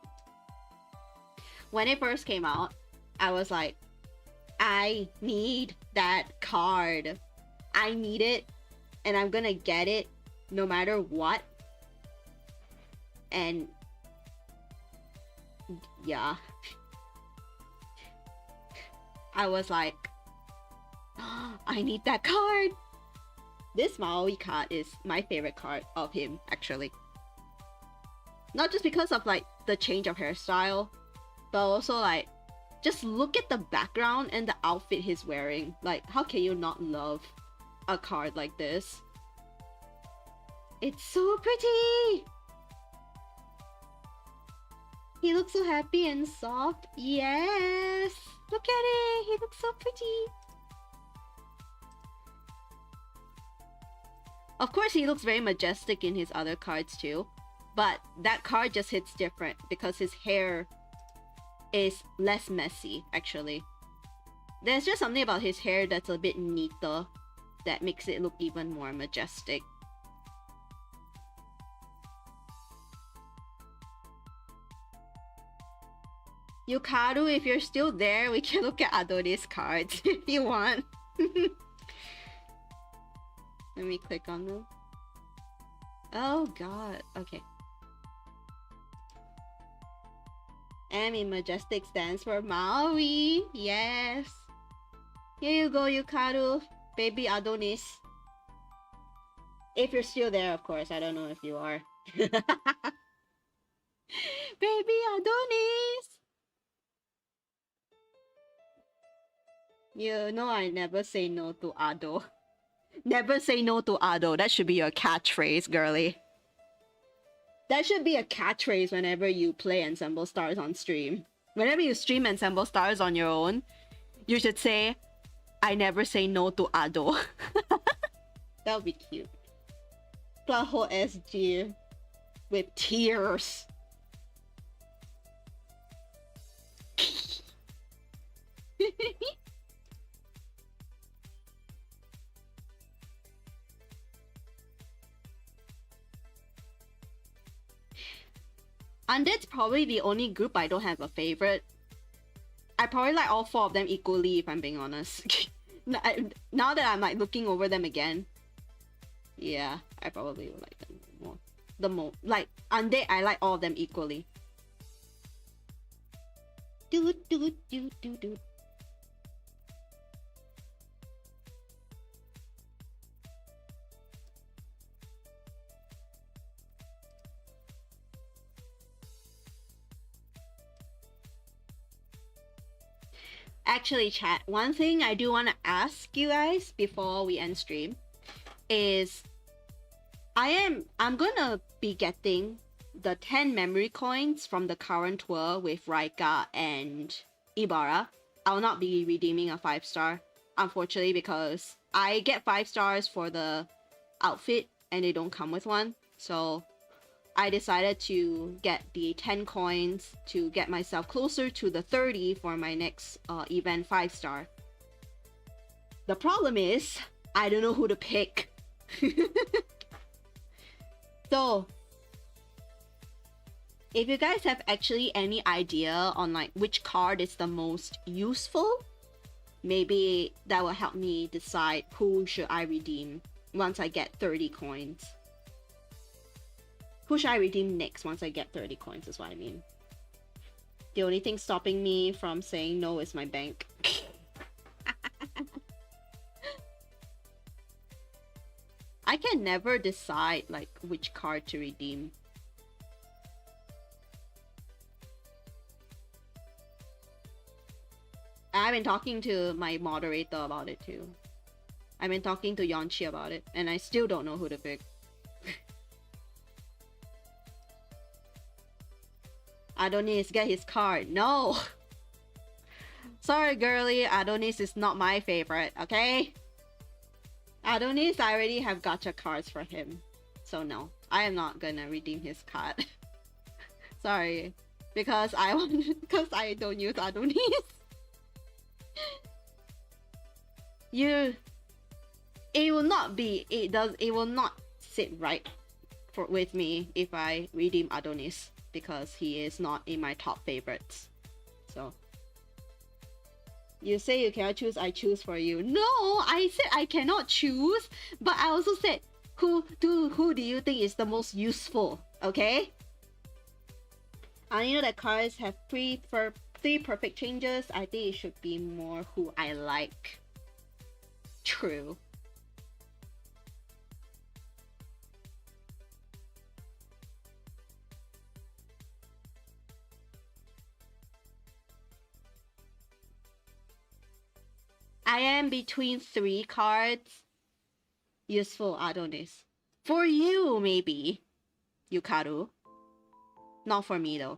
when it first came out, I was like, I need that card. I need it, and I'm gonna get it no matter what. And yeah, I was like, oh, I need that card. This Maui card is my favorite card of him, actually. Not just because of like the change of hairstyle, but also like, just look at the background and the outfit he's wearing. Like, how can you not love a card like this? It's so pretty! He looks so happy and soft. Yes! Look at it! He looks so pretty! Of course, he looks very majestic in his other cards too, but that card just hits different because his hair is less messy, actually. There's just something about his hair that's a bit neater that makes it look even more majestic. Yukaru, if you're still there, we can look at Adonis cards if you want. Let me click on them. Oh god, okay. Ami Majestic stands for Maui. Yes. Here you go, Yukaru. Baby Adonis. If you're still there, of course. I don't know if you are. Baby Adonis! You know I never say no to Ado. Never say no to Ado. That should be your catchphrase, girly. That should be a catchphrase whenever you play Ensemble Stars on stream. Whenever you stream Ensemble Stars on your own, you should say, I never say no to Ado. That would be cute. Plaho SG with tears. Undead's probably the only group I don't have a favorite. I probably like all 4 of them equally, if I'm being honest. Now that I'm like looking over them again, yeah, I probably would like them more. Like Undead, I like all of them equally. Do. Actually, chat, one thing I do want to ask you guys before we end stream is I'm gonna be getting the 10 memory coins from the current tour with Raika and Ibarra. I'll not be redeeming a 5-star, unfortunately, because I get 5 stars for the outfit and they don't come with one. So I decided to get the 10 coins to get myself closer to the 30 for my next event 5-star. The problem is, I don't know who to pick. So, if you guys have actually any idea on like which card is the most useful, maybe that will help me decide who should I redeem once I get 30 coins. Who should I redeem next once I get 30 coins is what I mean. The only thing stopping me from saying no is my bank. I can never decide like which card to redeem. I've been talking to my moderator about it too. I've been talking to Yonchi about it and I still don't know who to pick. Adonis, get his card. No! Sorry, girly. Adonis is not my favorite, okay? Adonis, I already have gacha cards for him. So no, I am not gonna redeem his card. Sorry. Because I don't use Adonis. It will not sit right with me if I redeem Adonis, because he is not in my top favorites. So you say you cannot choose, I choose for you. No, I said I cannot choose, but I also said who do you think is the most useful, okay? I know that cards have three perfect changes. I think it should be more who I like. True. I am between 3 cards. Useful Adonis. For you, maybe. Yukaru. Not for me, though.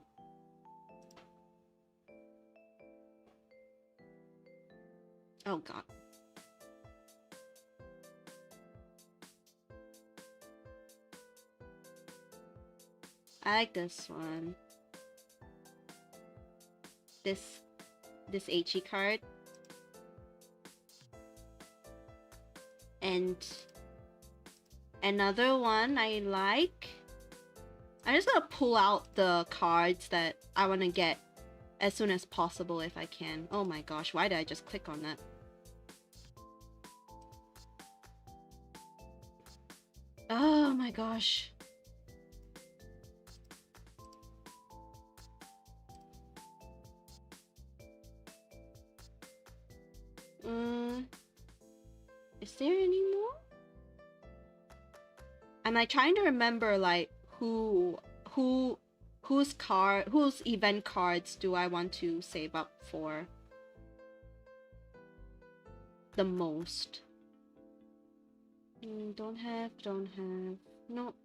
Oh, God. I like this one. This HE card. And another one I like. I'm just gonna pull out the cards that I want to get as soon as possible if I can. Oh my gosh, why did I just click on that? Oh my gosh. Is there any more? I'm like trying to remember like whose event cards do I want to save up for the most? Don't have. Nope.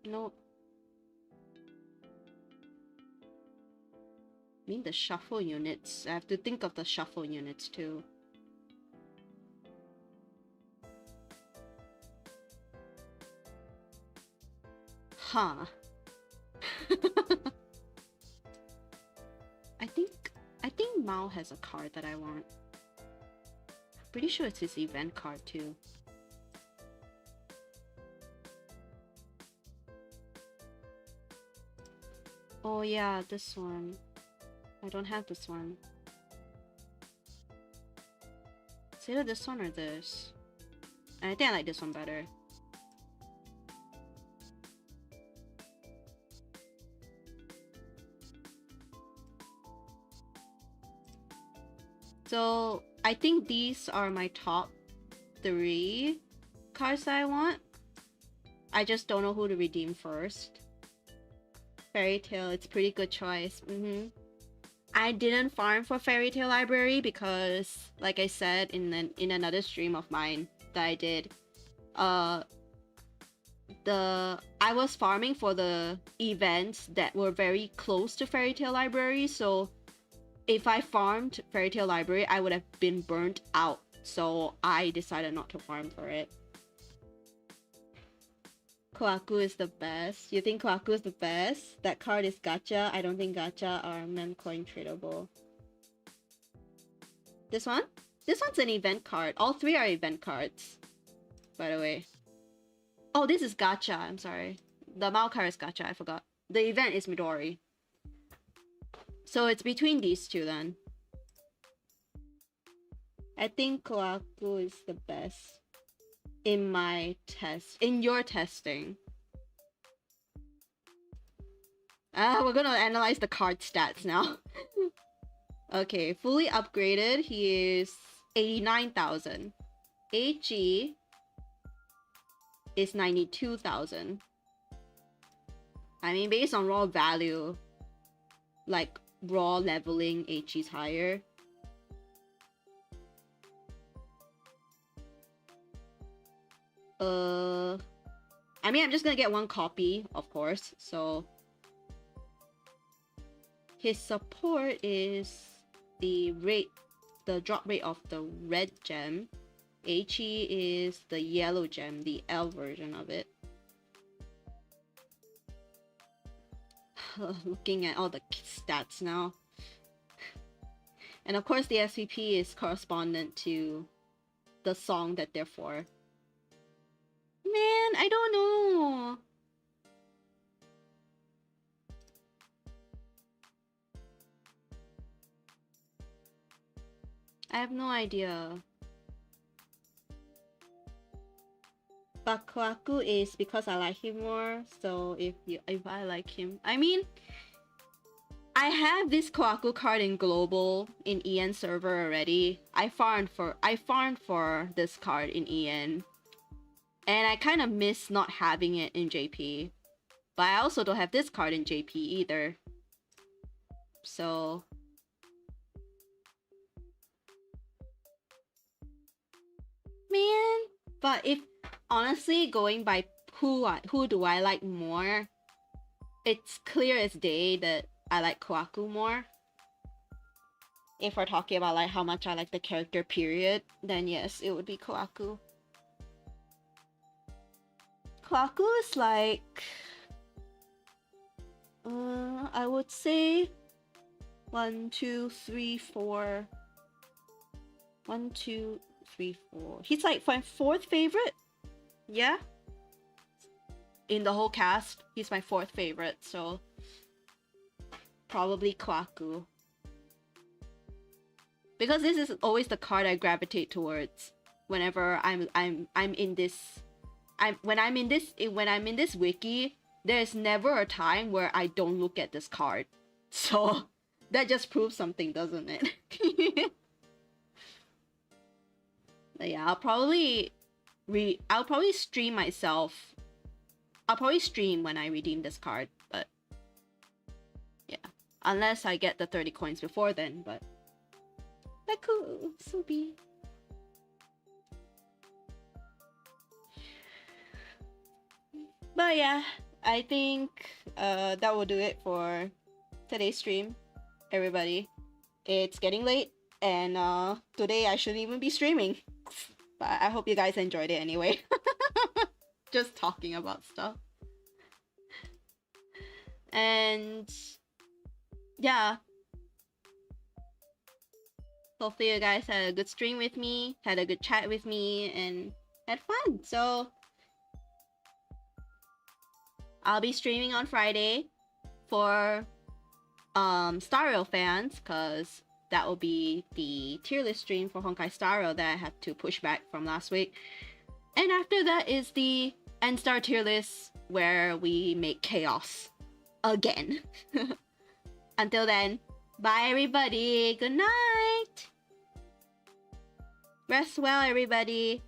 I mean the shuffle units. I have to think of the shuffle units too. Huh. I think Mao has a card that I want. Pretty sure it's his event card too. Oh yeah, this one. I don't have this one. It's either this one or this. And I think I like this one better. So I think these are my top 3 cards that I want. I just don't know who to redeem first. Fairy Tail, it's a pretty good choice. I didn't farm for Fairy Tail Library because, like I said in another stream of mine that I did, I was farming for the events that were very close to Fairy Tail Library, so if I farmed Fairy Tail Library, I would have been burnt out. So I decided not to farm for it. Koaku is the best. You think Koaku is the best? That card is gacha. I don't think gacha are memcoin tradable. This one? This one's an event card. All 3 are event cards, by the way. Oh, this is gacha. I'm sorry. The Mao card is gacha. I forgot. The event is Midori. So it's between these 2 then. I think Koaku is the best in my test. In your testing. We're gonna analyze the card stats now. Okay, fully upgraded, he is 89,000. HE is 92,000. I mean, based on raw value, like raw leveling, HE is higher. I mean, I'm just gonna get 1 copy, of course, so his support is the drop rate of the red gem. HE is the yellow gem, the L version of it. Looking at all the stats now. And of course the SVP is correspondent to the song that they're for. Man, I don't know. I have no idea. But Koaku is because I like him more, so if I like him, I mean, I have this Koaku card in global in EN server already. I farmed for this card in EN, and I kind of miss not having it in JP. But I also don't have this card in JP either. So man, but if honestly going by who do I like more, it's clear as day that I like Koaku more. If we're talking about like how much I like the character period, then yes, it would be Koaku. Koaku is like I would say 1, 2, 3, 4. 1, 2, 3, 4. He's like my 4th favorite. Yeah. In the whole cast, he's my 4th favorite, so probably Kwaku. Because this is always the card I gravitate towards whenever I'm in this when I'm in this wiki, there's never a time where I don't look at this card. So that just proves something, doesn't it? But yeah, I'll probably stream myself. I'll probably stream when I redeem this card, but yeah. Unless I get the 30 coins before then, but that could so be. But yeah, I think that will do it for today's stream, everybody. It's getting late, and today I shouldn't even be streaming. But I hope you guys enjoyed it anyway. Just talking about stuff. And yeah. Hopefully you guys had a good stream with me, had a good chat with me, and had fun. So I'll be streaming on Friday for Star Rail fans, because that will be the tier list stream for Honkai Star Rail that I had to push back from last week. And after that is the N-Star tier list where we make chaos again. Until then, bye everybody. Good night. Rest well, everybody.